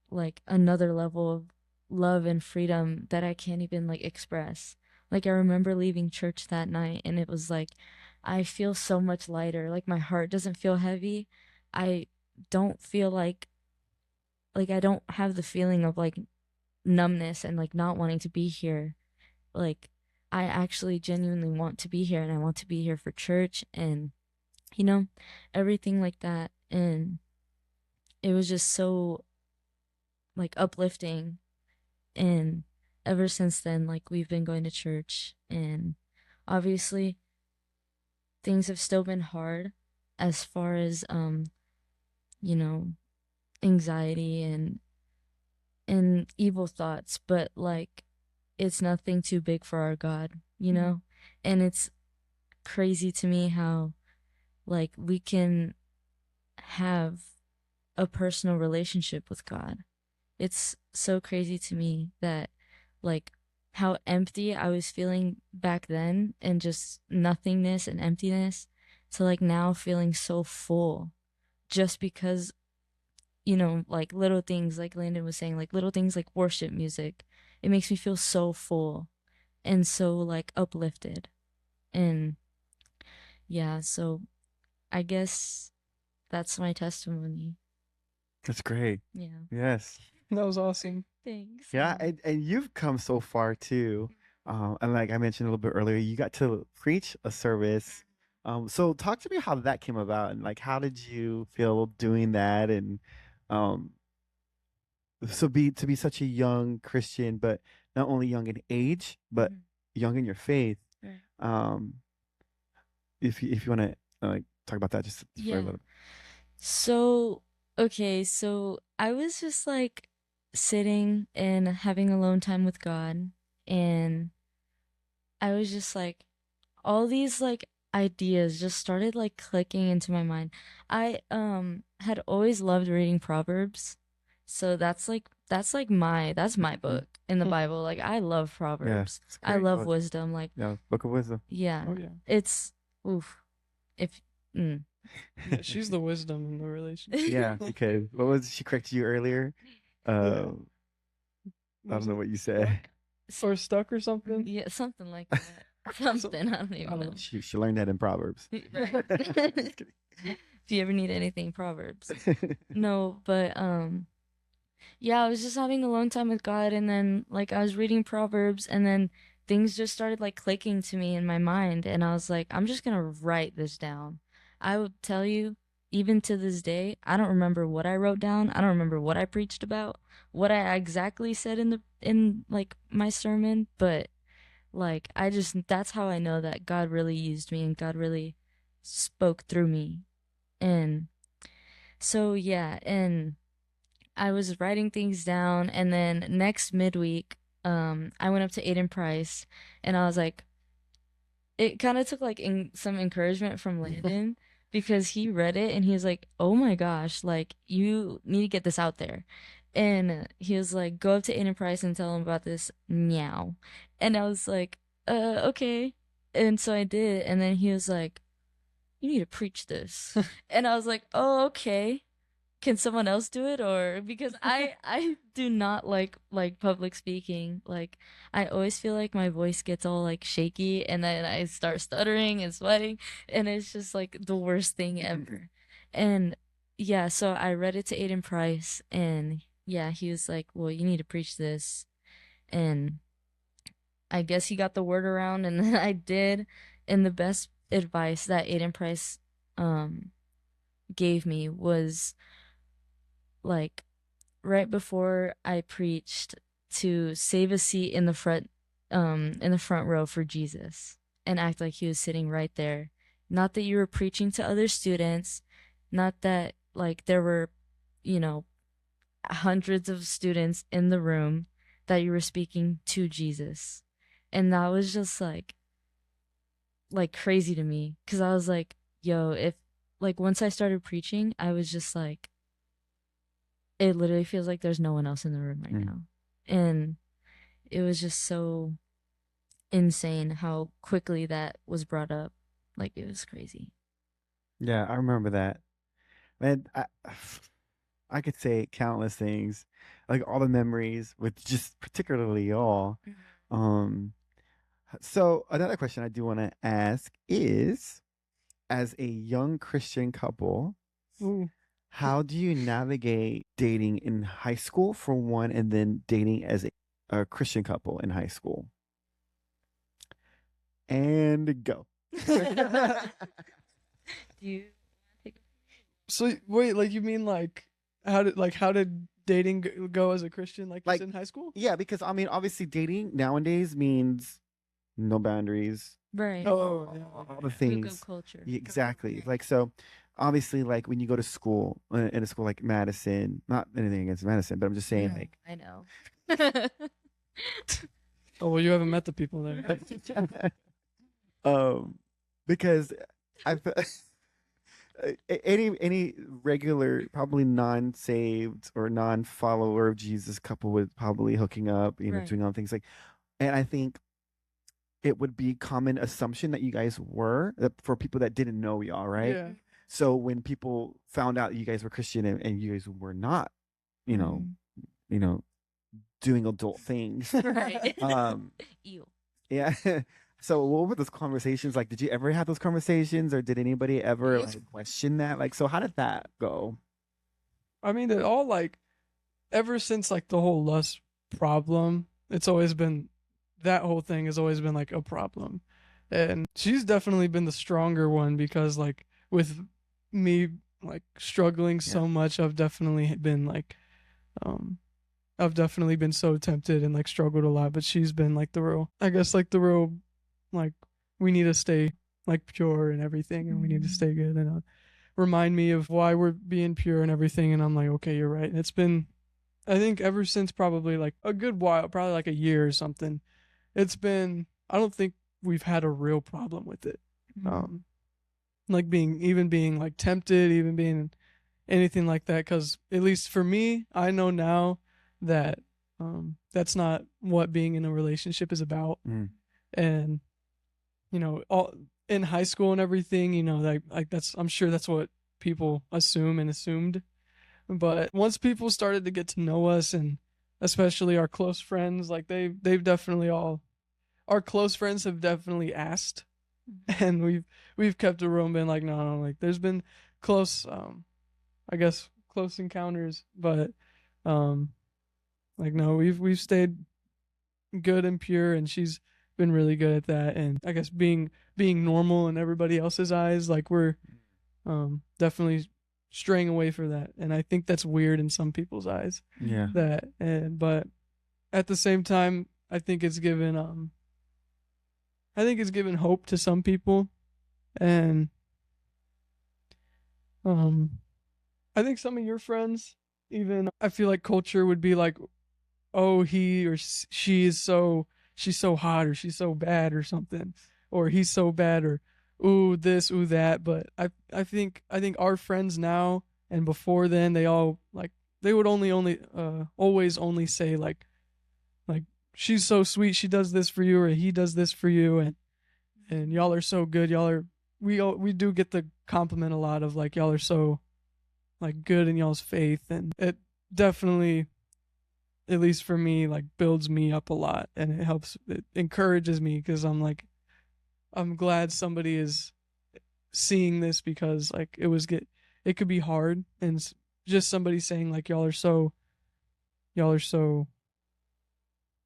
like another level of love and freedom that I can't even like express. Like I remember leaving church that night, and it was like, I feel so much lighter. Like my heart doesn't feel heavy. I don't feel like I don't have the feeling of like numbness and like not wanting to be here. Like I actually genuinely want to be here, and I want to be here for church, and you know, everything like that. And it was just so like uplifting. And ever since then, like we've been going to church, and obviously things have still been hard as far as you know, anxiety and evil thoughts, but like it's nothing too big for our God. And it's crazy to me how like we can have a personal relationship with God. It's so crazy to me that, like, how empty I was feeling back then and just nothingness and emptiness to like now feeling so full just because, like little things, like Landon was saying, like little things like worship music. It makes me feel so full and so like uplifted. And yeah, so I guess that's my testimony. That's great. Yeah. Yes. That was awesome. Thanks. Yeah, and you've come so far too. And like I mentioned a little bit earlier, you got to preach a service. So talk to me how that came about and like how did you feel doing that and um so be to be such a young Christian, but not only young in age, but Mhm. young in your faith. Right. Um if you want to like talk about that just for a Yeah. little. So, okay, so I was just like sitting and having alone time with God, and I was just like, all these like ideas just started like clicking into my mind. I had always loved reading Proverbs. So that's my Mhm. book in the Bible. Like I love Yeah, Proverbs. it's a I great love book. wisdom. Like Yeah, Book of Wisdom. yeah. Oh yeah. It's oof. If mm. Yeah, she's the wisdom in the relationship. Yeah, because what was she corrected you earlier? Yeah. I don't Was know it what you said. or stuck or something? Yeah, something like that. Something, I don't I even don't know. know. She learned that in Proverbs. Right. Just kidding. If you ever need anything, Proverbs. No, but yeah, I was just having a long time with God, and then like I was reading Proverbs, and then things just started like clicking to me in my mind, and I was like, I'm just gonna write this down. I would tell you, even to this day, I don't remember what I wrote down. I don't remember what I preached about, what I exactly said in like my sermon, but like I just that's how I know that God really used me and God really spoke through me. And so yeah, and I was writing things down, and then next midweek, I went up to Aiden Price, and I was like, it kind of took like some encouragement from Landon because he read it and he was like, "Oh my gosh, like you need to get this out there," and he was like, "Go up to Aiden Price and tell him about this meow," and I was like, okay," and so I did, and then he was like, "You need to preach this," and I was like, "Oh, okay." Can someone else do it, or because I do not like public speaking. Like I always feel like my voice gets all like shaky and then I start stuttering and sweating and it's just like the worst thing ever. And yeah, so I read it to Aiden Price and yeah, he was like, "Well, you need to preach this." And I guess he got the word around and then I did. And the best advice that Aiden Price um gave me was like right before I preached to save a seat in the front row for Jesus and act like he was sitting right there. Not that you were preaching to other students, not that like there were, you know, hundreds of students in the room, that you were speaking to Jesus. And that was just like crazy to me cuz I was like, yo, if like once I started preaching, I was just like it literally feels like there's no one else in the room right Mm. now. And it was just so insane how quickly that was brought up. Like it was crazy. Yeah, I remember that. Man, I could say countless things, like all the memories with just particularly y'all. Um, so another question I do want to ask is, as a young Christian couple, Ooh. how do you navigate dating in high school for one, and then dating as a Christian couple in high school? And go. Do you take So wait, like you mean like how did dating go as a Christian like Like, just in high school? Yeah, because I mean, obviously, dating nowadays means no boundaries, right? Oh, yeah. all the Hookup things. culture. Exactly. Like, so obviously, like when you go to school, in a school like Madison, not anything against Madison, but I'm just saying, No, like, I know. Oh well, you haven't met the people there. um, because I, fe- Any regular, probably non-saved or non-follower of Jesus couple would probably hooking up, Right. doing all things like, and I think it would be common assumption that you guys were for people that didn't know y'all, right? Yeah. So when people found out you guys were Christian and you guys were not, you know, you know, doing adult things, Right. Ew. yeah. So what were those conversations like? Did you ever have those conversations, or did anybody ever Yes. like question that? Like, so how did that go? I mean, it all like ever since like the whole lust problem, it's always been that whole thing has always been like a problem. And she's definitely been the stronger one because like with me like struggling Yeah. so much, I've definitely been like um I've definitely been so tempted and like struggled a lot, but she's been like the real, I guess like the real, like we need to stay like pure and everything, and we need to stay good, and remind me of why we're being pure and everything. And I'm like, okay, you're right. And it's been, I think, ever since probably like a good while, probably like a year or something. It's been, I don't think we've had a real problem with it. Like being like tempted, even being anything like that. Because at least for me, I know now that that's not what being in a relationship is about. And all in high school and everything, like that's, I'm sure that's what people assume and assumed. But once people started to get to know us, and especially our close friends, like they've definitely all, our close friends have definitely asked, and we've kept it real and been like, no, like there's been close, I guess close encounters, but um like no, we've stayed good and pure, and she's been really good at that. And I guess being normal in everybody else's eyes, like we're definitely straying away from that. And I think that's weird in some people's eyes, Yeah. that, and but at the same time, I think it's given hope to some people. And I think some of your friends, even, I feel like culture would be like, oh, he or she is so, she's so hot, or she's so bad or something, or he's so bad, or ooh this, ooh that. But I think our friends now and before then, they all like, they would only always only say like she's so sweet, she does this for you, or he does this for you, and y'all are so good, y'all are, we do get the compliment a lot of like, y'all are so like good in y'all's faith. And it definitely, at least for me, like builds me up a lot, and it encourages me, because I'm like, I'm glad somebody is seeing this, because like it could be hard, and just somebody saying like, y'all are so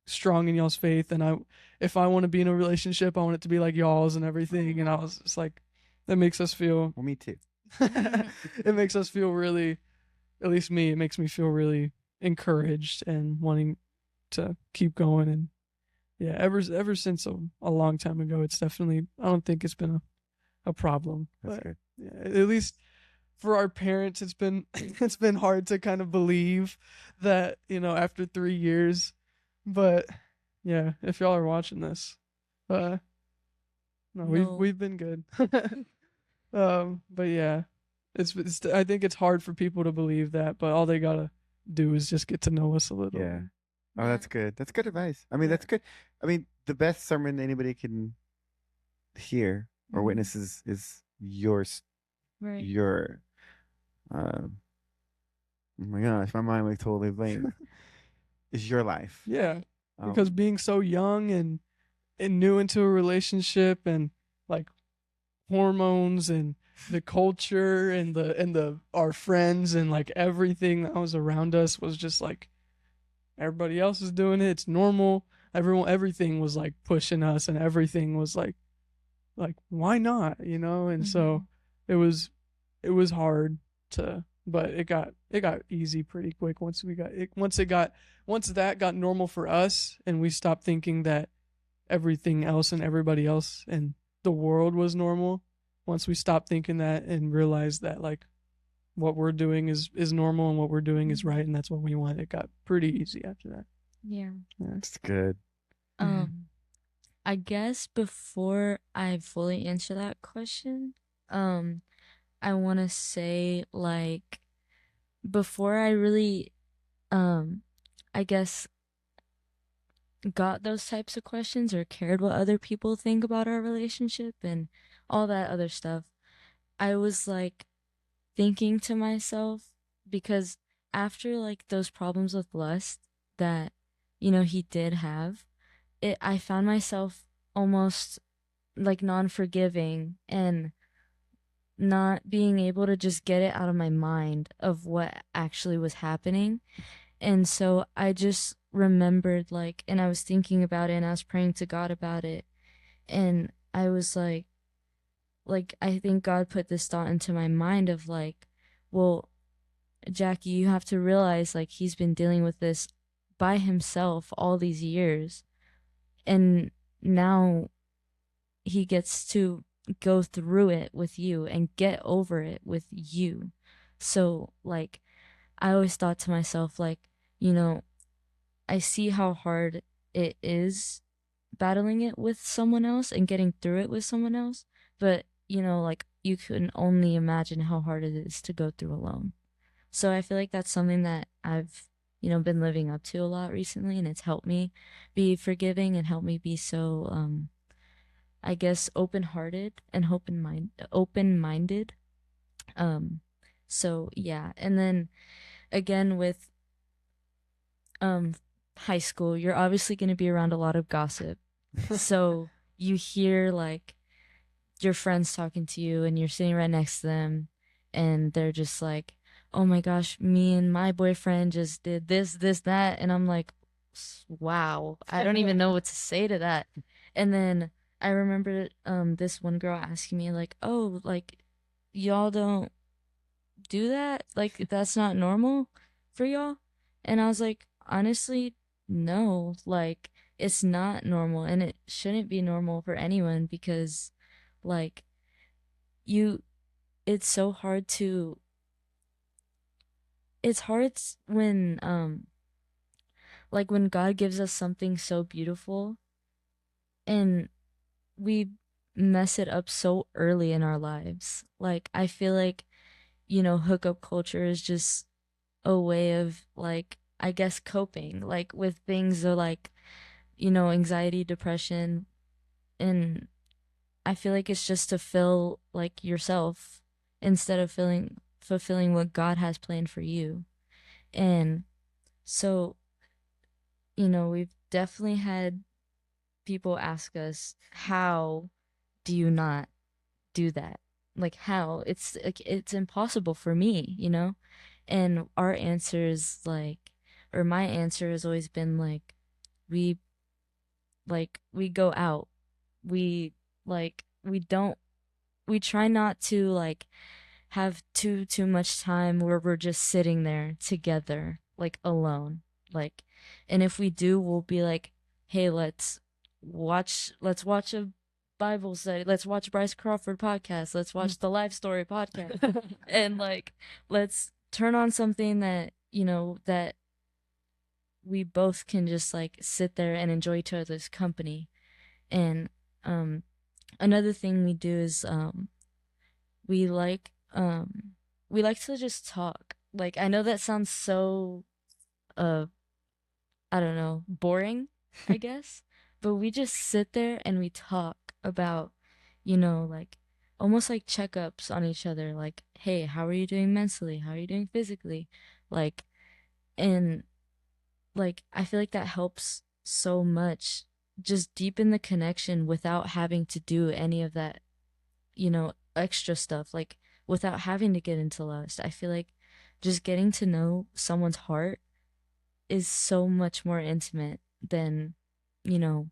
strong in y'all's faith. And if I want to be in a relationship, I want it to be like y'all's and everything. And I was just like, that makes us feel, Well, me too. it makes us feel really, at least me, it makes me feel really encouraged and wanting to keep going. And yeah, ever since a long time ago, it's definitely, I don't think it's been a problem. That's But good. yeah, at least for our parents, it's been it's been hard to kind of believe that, after 3 years. But yeah, if y'all are watching this, no, No. we've been good. But yeah, it's I think it's hard for people to believe that, but all they gotta do is just get to know us a little. Yeah. Oh, that's good. That's good advice. I mean, Yeah. that's good. I mean, the best sermon anybody can hear or witness is yours. Right. Your, oh my gosh, my mind like totally blank. Is your life. Yeah, Um, because being so young and new into a relationship, and like hormones and the culture and the our friends and like everything that was around us was just like, everybody else is doing it, it's normal. Everything was like pushing us, and everything was like why not, and so it was hard to, but it got easy pretty quick once we got it once that got normal for us, and we stopped thinking that everything else and everybody else and the world was normal. Once we stopped thinking that and realized that like what we're doing is normal, and what we're doing is right, and that's what we want, it got pretty easy after that. Yeah. that's good. I guess before I fully answer that question, I want to say, like, before I really, um, I guess, got those types of questions or cared what other people think about our relationship and all that other stuff, I was like thinking to myself, because after like those problems with lust that, he did have, I found myself almost like non-forgiving and not being able to just get it out of my mind of what actually was happening. And so I just remembered, like, and I was thinking about it and I was praying to God about it. And I was like, I think God put this thought into my mind of like, well, Jackie, you have to realize like he's been dealing with this by himself all these years. And now he gets to go through it with you and get over it with you. So, like, I always thought to myself, like, you know, I see how hard it is battling it with someone else and getting through it with someone else, but, like, you can only imagine how hard it is to go through alone. So I feel like that's something that I've, been living up to a lot recently, and it's helped me be forgiving and helped me be so, I guess, open-hearted and open-minded. Um, so yeah, and then again with um high school, you're obviously going to be around a lot of gossip. So you hear like your friends talking to you and you're sitting right next to them and they're just like, "Oh my gosh, me and my boyfriend just did this, that." And I'm like, "Wow, I don't even know what to say to that." And then I remember this one girl asking me like, "Oh, like y'all don't do that? Like that's not normal for y'all?" And I was like, "Honestly, no. Like it's not normal and it shouldn't be normal for anyone because like you it's so hard to it's hard when like when God gives us something so beautiful and we mess it up so early in our lives. Like I feel like, hookup culture is just a way of like I guess coping like with things or like, anxiety, depression, and I feel like it's just to fill like yourself instead of feeling fulfilling what God has planned for you. And so, we've definitely had people ask us, how do you not do that? Like how? It's like it's impossible for me, And our answer is like, or my answer has always been we we go out. We we don't we try not to like have too much time where we're just sitting there together like alone, like, and if we do we'll be like, hey, let's watch a Bible study, let's watch Bryce Crawford podcast, let's watch the Life Story podcast, and like let's turn on something that that we both can just like sit there and enjoy each other's company. And um another thing we do is we like um we like to just talk. Like I know that sounds so uh I don't know, boring, I guess, but we just sit there and we talk about, like almost like checkups on each other, like, hey, how are you doing mentally? How are you doing physically? Like, and like I feel like that helps so much, just deepen the connection without having to do any of that, extra stuff, like without having to get into lust. I feel like just getting to know someone's heart is so much more intimate than, you know,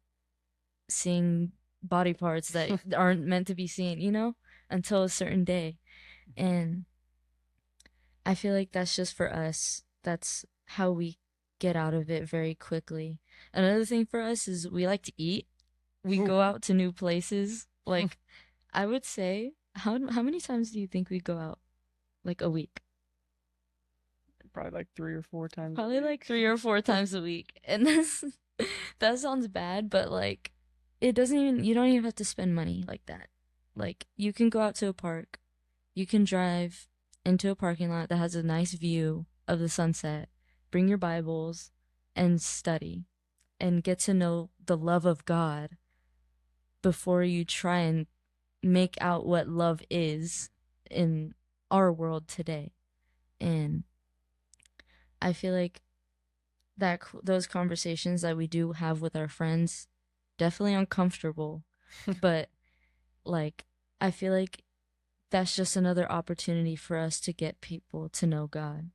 seeing body parts that aren't meant to be seen, until a certain day. And I feel like that's just for us. That's how we get out of it very quickly. Another thing for us is we like to eat. We go out to new places. Like I would say, how many times do you think we go out? Like a week? Probably like 3 or 4 times. Probably like 3 or 4 times a week. And that's that sounds bad, but like you don't even have to spend money like that. Like you can go out to a park You can drive into a parking lot that has a nice view of the sunset, bring your Bibles, and study and get to know the love of God before you try and make out what love is in our world today. And I feel like those conversations that we do have with our friends, definitely uncomfortable, but like I feel like that's just another opportunity for us to get people to know God.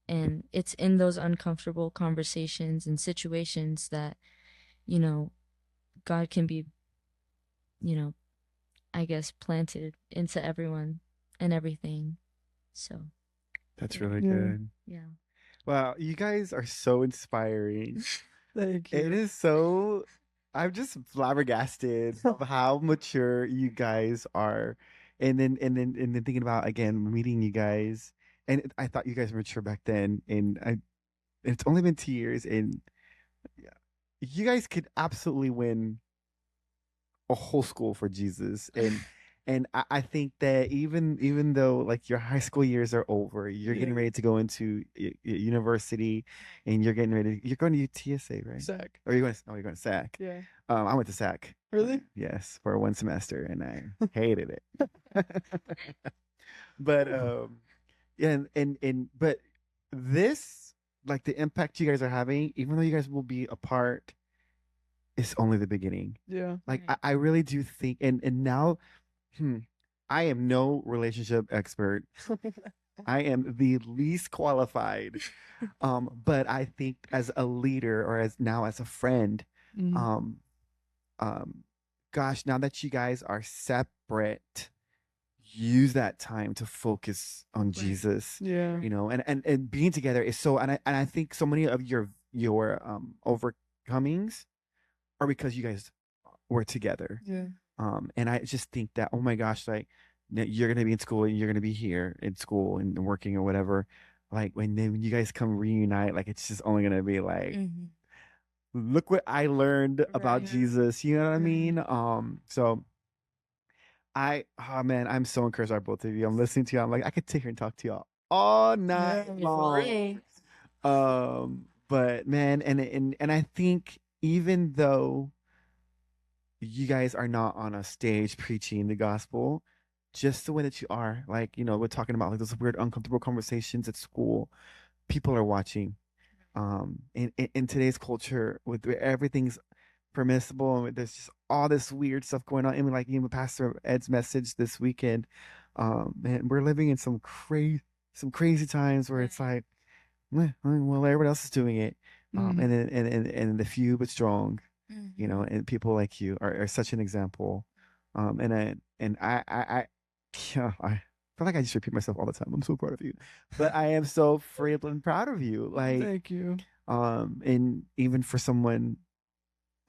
And it's in those uncomfortable conversations and situations that, you know, God can be, you know, I guess planted into everyone and everything. So, That's yeah. really Yeah. good. Yeah. Wow, you guys are so inspiring. Thank you. It is so. I'm just flabbergasted of how mature you guys are, and then thinking about again meeting you guys, and I thought you guys were mature back then, and it's only been 2 years, and yeah, you guys could absolutely win a whole school for Jesus. And I think that even though like your high school years are over, you're getting Yeah. ready to go into university, and you're going to UTSA, right? Sack. Or you're going to SAC. Yeah. I went to SAC. Really? Yes, for 1 semester, and I hated it. But yeah, but this, like, the impact you guys are having, even though you guys will be apart, is only the beginning. Yeah. Like, Right. I really do think, and now, I am no relationship expert. I am the least qualified. But I think as a leader, or as a friend, Mm. um, gosh, now that you guys are separate, use that time to focus on Jesus. Yeah. You know, and being together is so, and I think so many of your overcomings are because you guys were together. Yeah. And I just think that, oh my gosh, like, you're gonna be in school, and you're gonna be here in school and working or whatever. Like, when you guys come reunite, like, it's just only gonna be like, Mhm. look what I learned about Right. Jesus. You know what I Right. mean? So oh man, I'm so encouraged by both of you. I'm listening to you. I'm like, I could sit here and talk to y'all all night Yeah. long. Hey. But man, and I think even though you guys are not on a stage preaching the gospel, just the way that you are, like, we're talking about like those weird uncomfortable conversations at school, people are watching. In today's culture, with where everything's permissible, and there's just all this weird stuff going on. And like, even Pastor Ed's message this weekend, man, we're living in some crazy times where it's like, well, everyone else is doing it. Mm. And the few but strong, Mhm. and people like you are such an example. And I yeah, I feel like I just repeat myself all the time. I'm so proud of you, but I am so freaking proud of you. Like, Thank you. and even for someone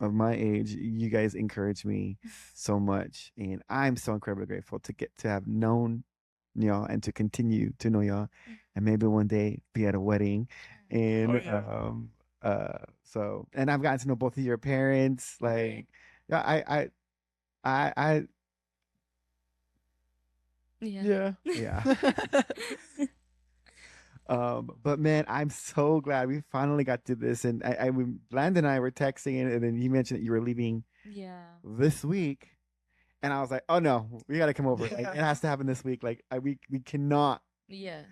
of my age, you guys encourage me so much, and I'm so incredibly grateful to get to have known y'all, and to continue to know y'all, and maybe one day be at a wedding. And Oh yeah. so, and I've gotten to know both of your parents. Like, yeah, I Yeah. Yeah. yeah. But man, I'm so glad we finally got to this. And Landon and I were texting, and then you mentioned that you were leaving Yeah. this week, and I was like, oh no, we got to come over. Like, Yeah. it has to happen this week. Like, we cannot. Yeah.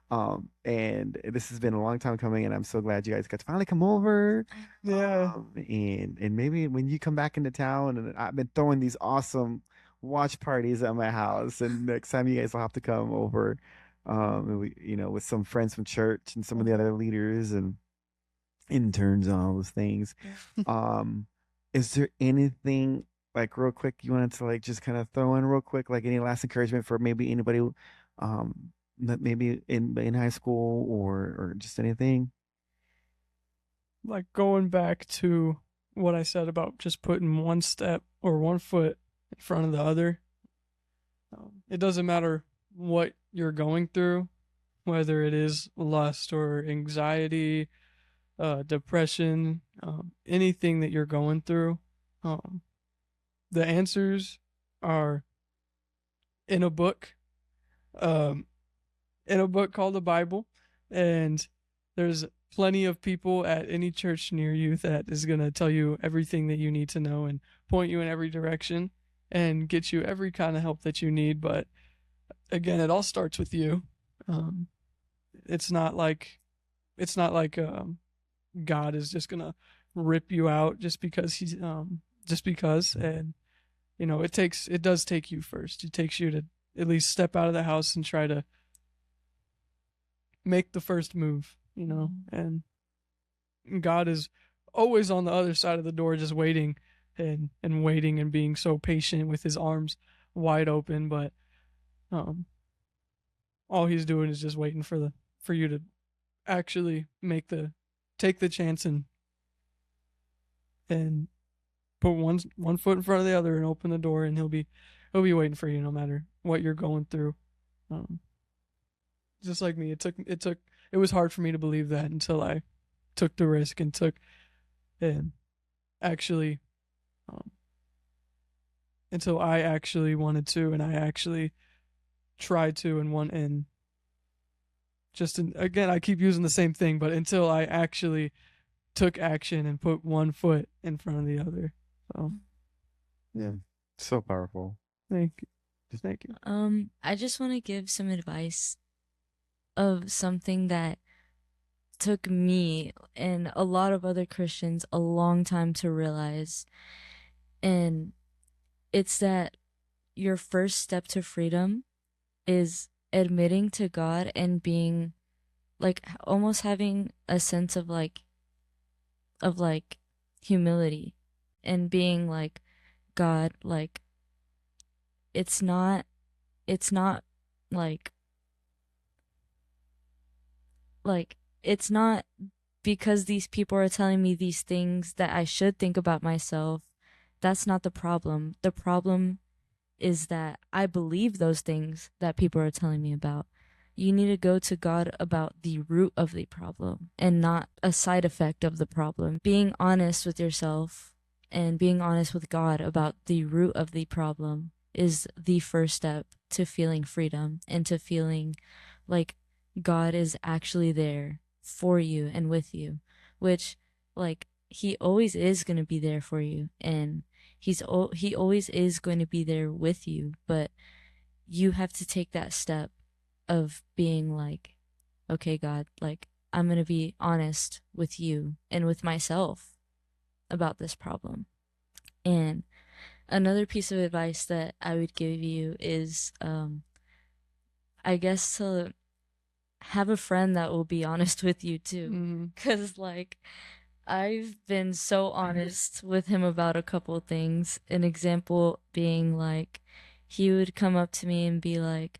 And this has been a long time coming, and I'm so glad you guys got to finally come over. Yeah. And maybe when you come back into town, and I've been throwing these awesome watch parties at my house, and next time you guys will have to come over, and we, with some friends from church and some of the other leaders and interns and all those things. Um, is there anything, like, real quick, you wanted to, like, just kind of throw in real quick, like, any last encouragement for maybe anybody, that maybe in high school, or just anything? Like, going back to what I said about just putting one step or one foot in front of the other. It doesn't matter what you're going through, whether it is lust or anxiety, depression, anything that you're going through. The answers are in a book, um, in a book called the Bible, and there's plenty of people at any church near you that is going to tell you everything that you need to know and point you in every direction and get you every kind of help that you need. But again, it all starts with you. Um, it's not like God is just gonna rip you out just because just because. And it does take you first. It takes you to at least step out of the house and try to make the first move, and God is always on the other side of the door just waiting and waiting and being so patient with his arms wide open. But um all he's doing is just waiting for you to actually take the chance and put one foot in front of the other and open the door, and he'll be waiting for you no matter what you're going through. Um just like me, it was hard for me to believe that until I took the risk and actually um, until I actually wanted to, and I actually tried to, and again, I keep using the same thing, but until I actually took action and put one foot in front of the other. So Yeah, so powerful. thank you, thank you. I just want to give some advice of something that took me and a lot of other Christians a long time to realize. And it's that your first step to freedom is admitting to God and being like almost having a sense of like humility and being like, God, like it's not like it's not because these people are telling me these things that I should think about myself. That's not the problem. The problem is that I believe those things that people are telling me about. You need to go to God about the root of the problem and not a side effect of the problem. Being honest with yourself and being honest with God about the root of the problem is the first step to feeling freedom and to feeling like God is actually there for you and with you, which like he always is going to be there for you, and he always is going to be there with you, but you have to take that step of being like, okay, God, like I'm going to be honest with you and with myself about this problem. And another piece of advice that I would give you is I guess to have a friend that will be honest with you too. Mm-hmm. Cause like I've been so honest with him about a couple of things. An example being like he would come up to me and be like,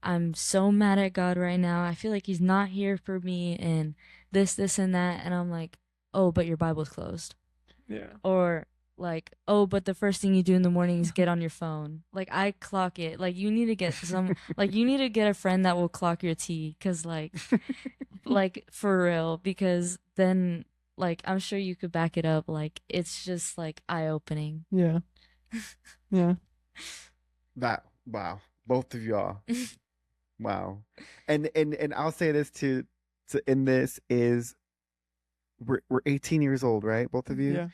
I'm so mad at God right now. I feel like he's not here for me and this and that, and I'm like, "Oh, but your Bible's closed." Yeah. Or like, "Oh, but the first thing you do in the morning is get on your phone." Like I clock it. Like you need to get you need to get a friend that will clock your tea, cuz like for real, because then like I'm sure you could back it up, like it's just like eye-opening. Yeah. Yeah. That wow, both of y'all. Wow. And I'll say this to end this is we're 18 years old, right? Both of you. Yeah.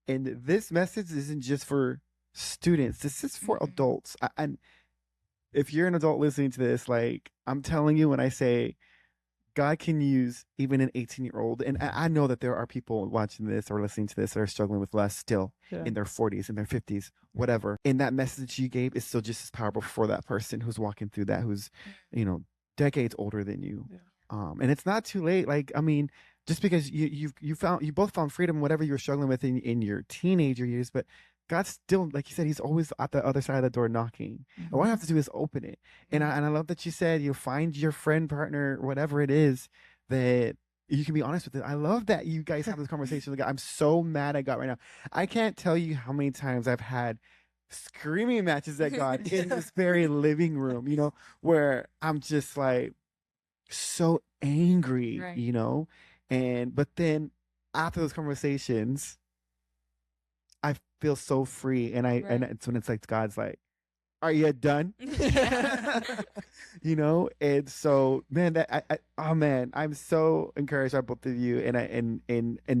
And this message isn't just for students. This is for adults. And if you're an adult listening to this, like I'm telling you when I say God can use even an 18-year-old. And I know that there are people watching this or listening to this that are struggling with lust still in their 40s, in their 50s, whatever. And that message you gave is still just as powerful for that person who's walking through that, who's, decades older than you. Yeah. And it's not too late. Like, I mean, just because you both found freedom, whatever you were struggling with in your teenager years, but God's still, like you said, he's always at the other side of the door knocking. And what I have to do is open it. And I love that you said you find your friend, partner, whatever it is, that you can be honest with it. I love that you guys have this conversation with God. I'm so mad at God right now. I can't tell you how many times I've had screaming matches at God in this very living room, where I'm just like so angry, Right. but then after those conversations, I feel so free, and Right. it's when it's like God's like, are you done? You know, and so man, that oh man, I'm so encouraged by both of you, and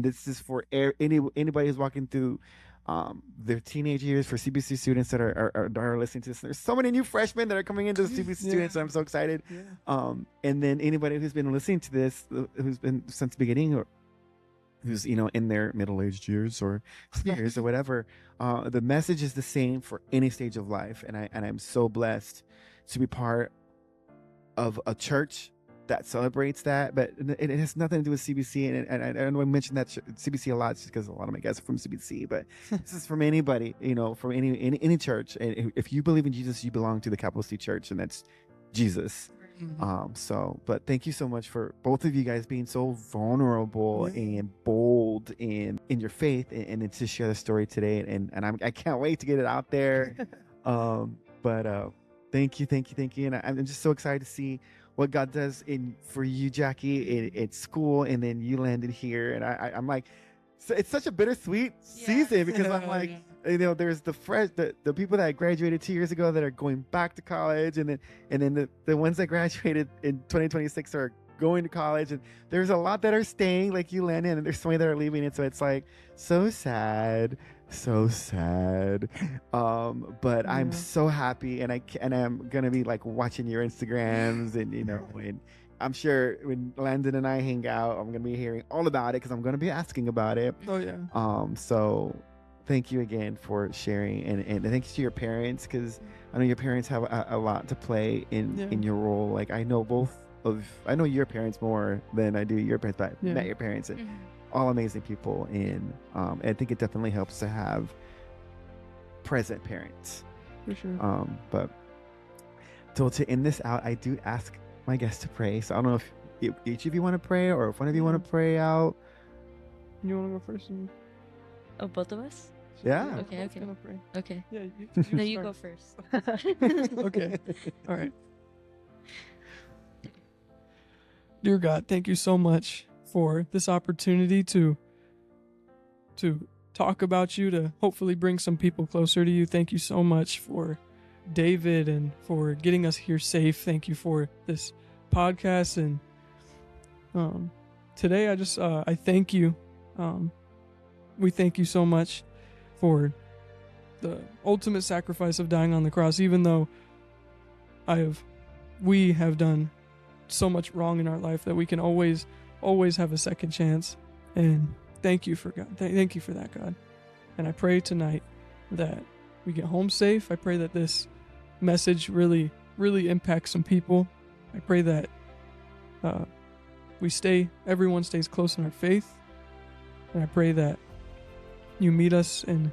this is for anybody who's walking through their teenage years, for CBC students that are listening to this. There's so many new freshmen that are coming into the CBC students, so I'm so excited. And then anybody who's been listening to this, who's been since the beginning, or who's in their middle-aged years or years or whatever, the message is the same for any stage of life, and I'm so blessed to be part of a church that celebrates that. But it has nothing to do with CBC, and I know I mentioned that CBC a lot just because a lot of my guys are from CBC, but this is from anybody, from any church. And if you believe in Jesus, you belong to the capital C church, and that's Jesus. But thank you so much for both of you guys being so vulnerable and bold in your faith, and to share the story today, and I can't wait to get it out there. But thank you, and I'm just so excited to see what God does for you, Jackie, at school, and then you landed here, and I'm like, so it's such a bittersweet season, because I'm like, there's the people that graduated 2 years ago that are going back to college, and then the ones that graduated in 2026 are going to college, and there's a lot that are staying, like you, Landon, and there's so many that are leaving, and so it's like so sad. But I'm so happy, and I'm gonna be like watching your Instagrams, and and I'm sure when Landon and I hang out, I'm gonna be hearing all about it, because I'm gonna be asking about it. Oh yeah. So thank you again for sharing, and thanks to your parents, because I know your parents have a lot to play in your role. Like I know your parents more than I do your parents, but I met your parents, and all amazing people, and I think it definitely helps to have present parents. For sure. But so to end this out, I do ask my guests to pray. So I don't know if each of you want to pray, or if one of you want to pray out. You want to go first? Oh, both of us? Yeah. Okay. Gonna pray. Okay. Yeah. No, you go first. Okay. All right. Dear God, thank you so much for this opportunity to talk about you, to hopefully bring some people closer to you. Thank you so much for David, and for getting us here safe. Thank you for this podcast, and today I thank you. We thank you so much for the ultimate sacrifice of dying on the cross, even though we have done so much wrong in our life, that we can always have a second chance. And thank you for God. Thank you for that, God. And I pray tonight that we get home safe. I pray that this message really impacts some people. I pray that everyone stays close in our faith. And I pray that you meet us and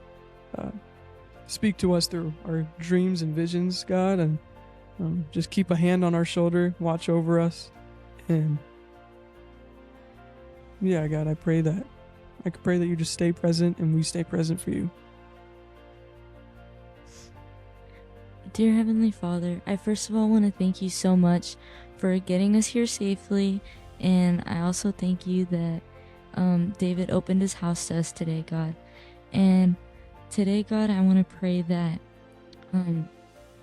speak to us through our dreams and visions, God, and just keep a hand on our shoulder, watch over us. And yeah, God, I pray that you just stay present, and we stay present for you. Dear Heavenly Father, I first of all want to thank you so much for getting us here safely, and I also thank you that David opened his house to us today, God. And today, God, I want to pray that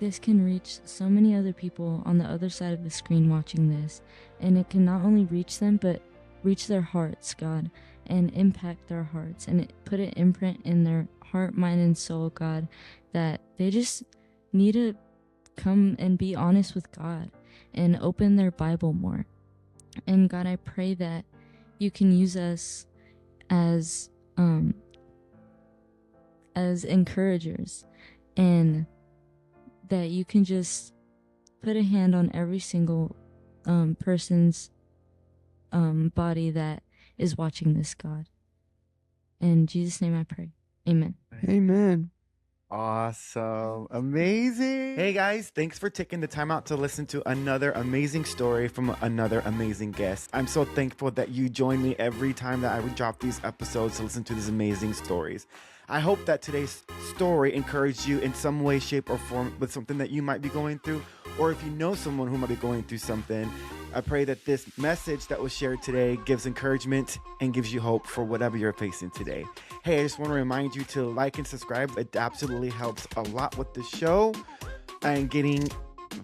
this can reach so many other people on the other side of the screen watching this, and it can not only reach them, but reach their hearts, God, and impact their hearts, and put an imprint in their heart, mind, and soul, God, that they just need to come and be honest with God and open their Bible more. And God, I pray that you can use us as encouragers, and that you can just put a hand on every single person's body that is watching this, God. In Jesus' name I pray. Amen. Amen. Awesome. Amazing. Hey guys, thanks for taking the time out to listen to another amazing story from another amazing guest. I'm so thankful that you join me every time that I drop these episodes to listen to these amazing stories. I hope that today's story encouraged you in some way, shape, or form with something that you might be going through, or if you know someone who might be going through something. I pray that this message that was shared today gives encouragement and gives you hope for whatever you're facing today. Hey, I just want to remind you to like and subscribe. It absolutely helps a lot with the show. and getting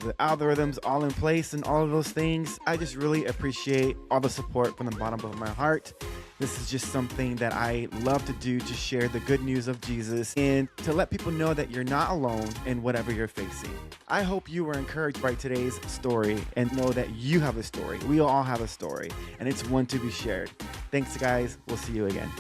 the algorithms all in place and all of those things. I just really appreciate all the support from the bottom of my heart. This is just something that I love to do, to share the good news of Jesus and to let people know that you're not alone in whatever you're facing. I hope you were encouraged by today's story and know that you have a story. We all have a story, and it's one to be shared. Thanks, guys. We'll see you again.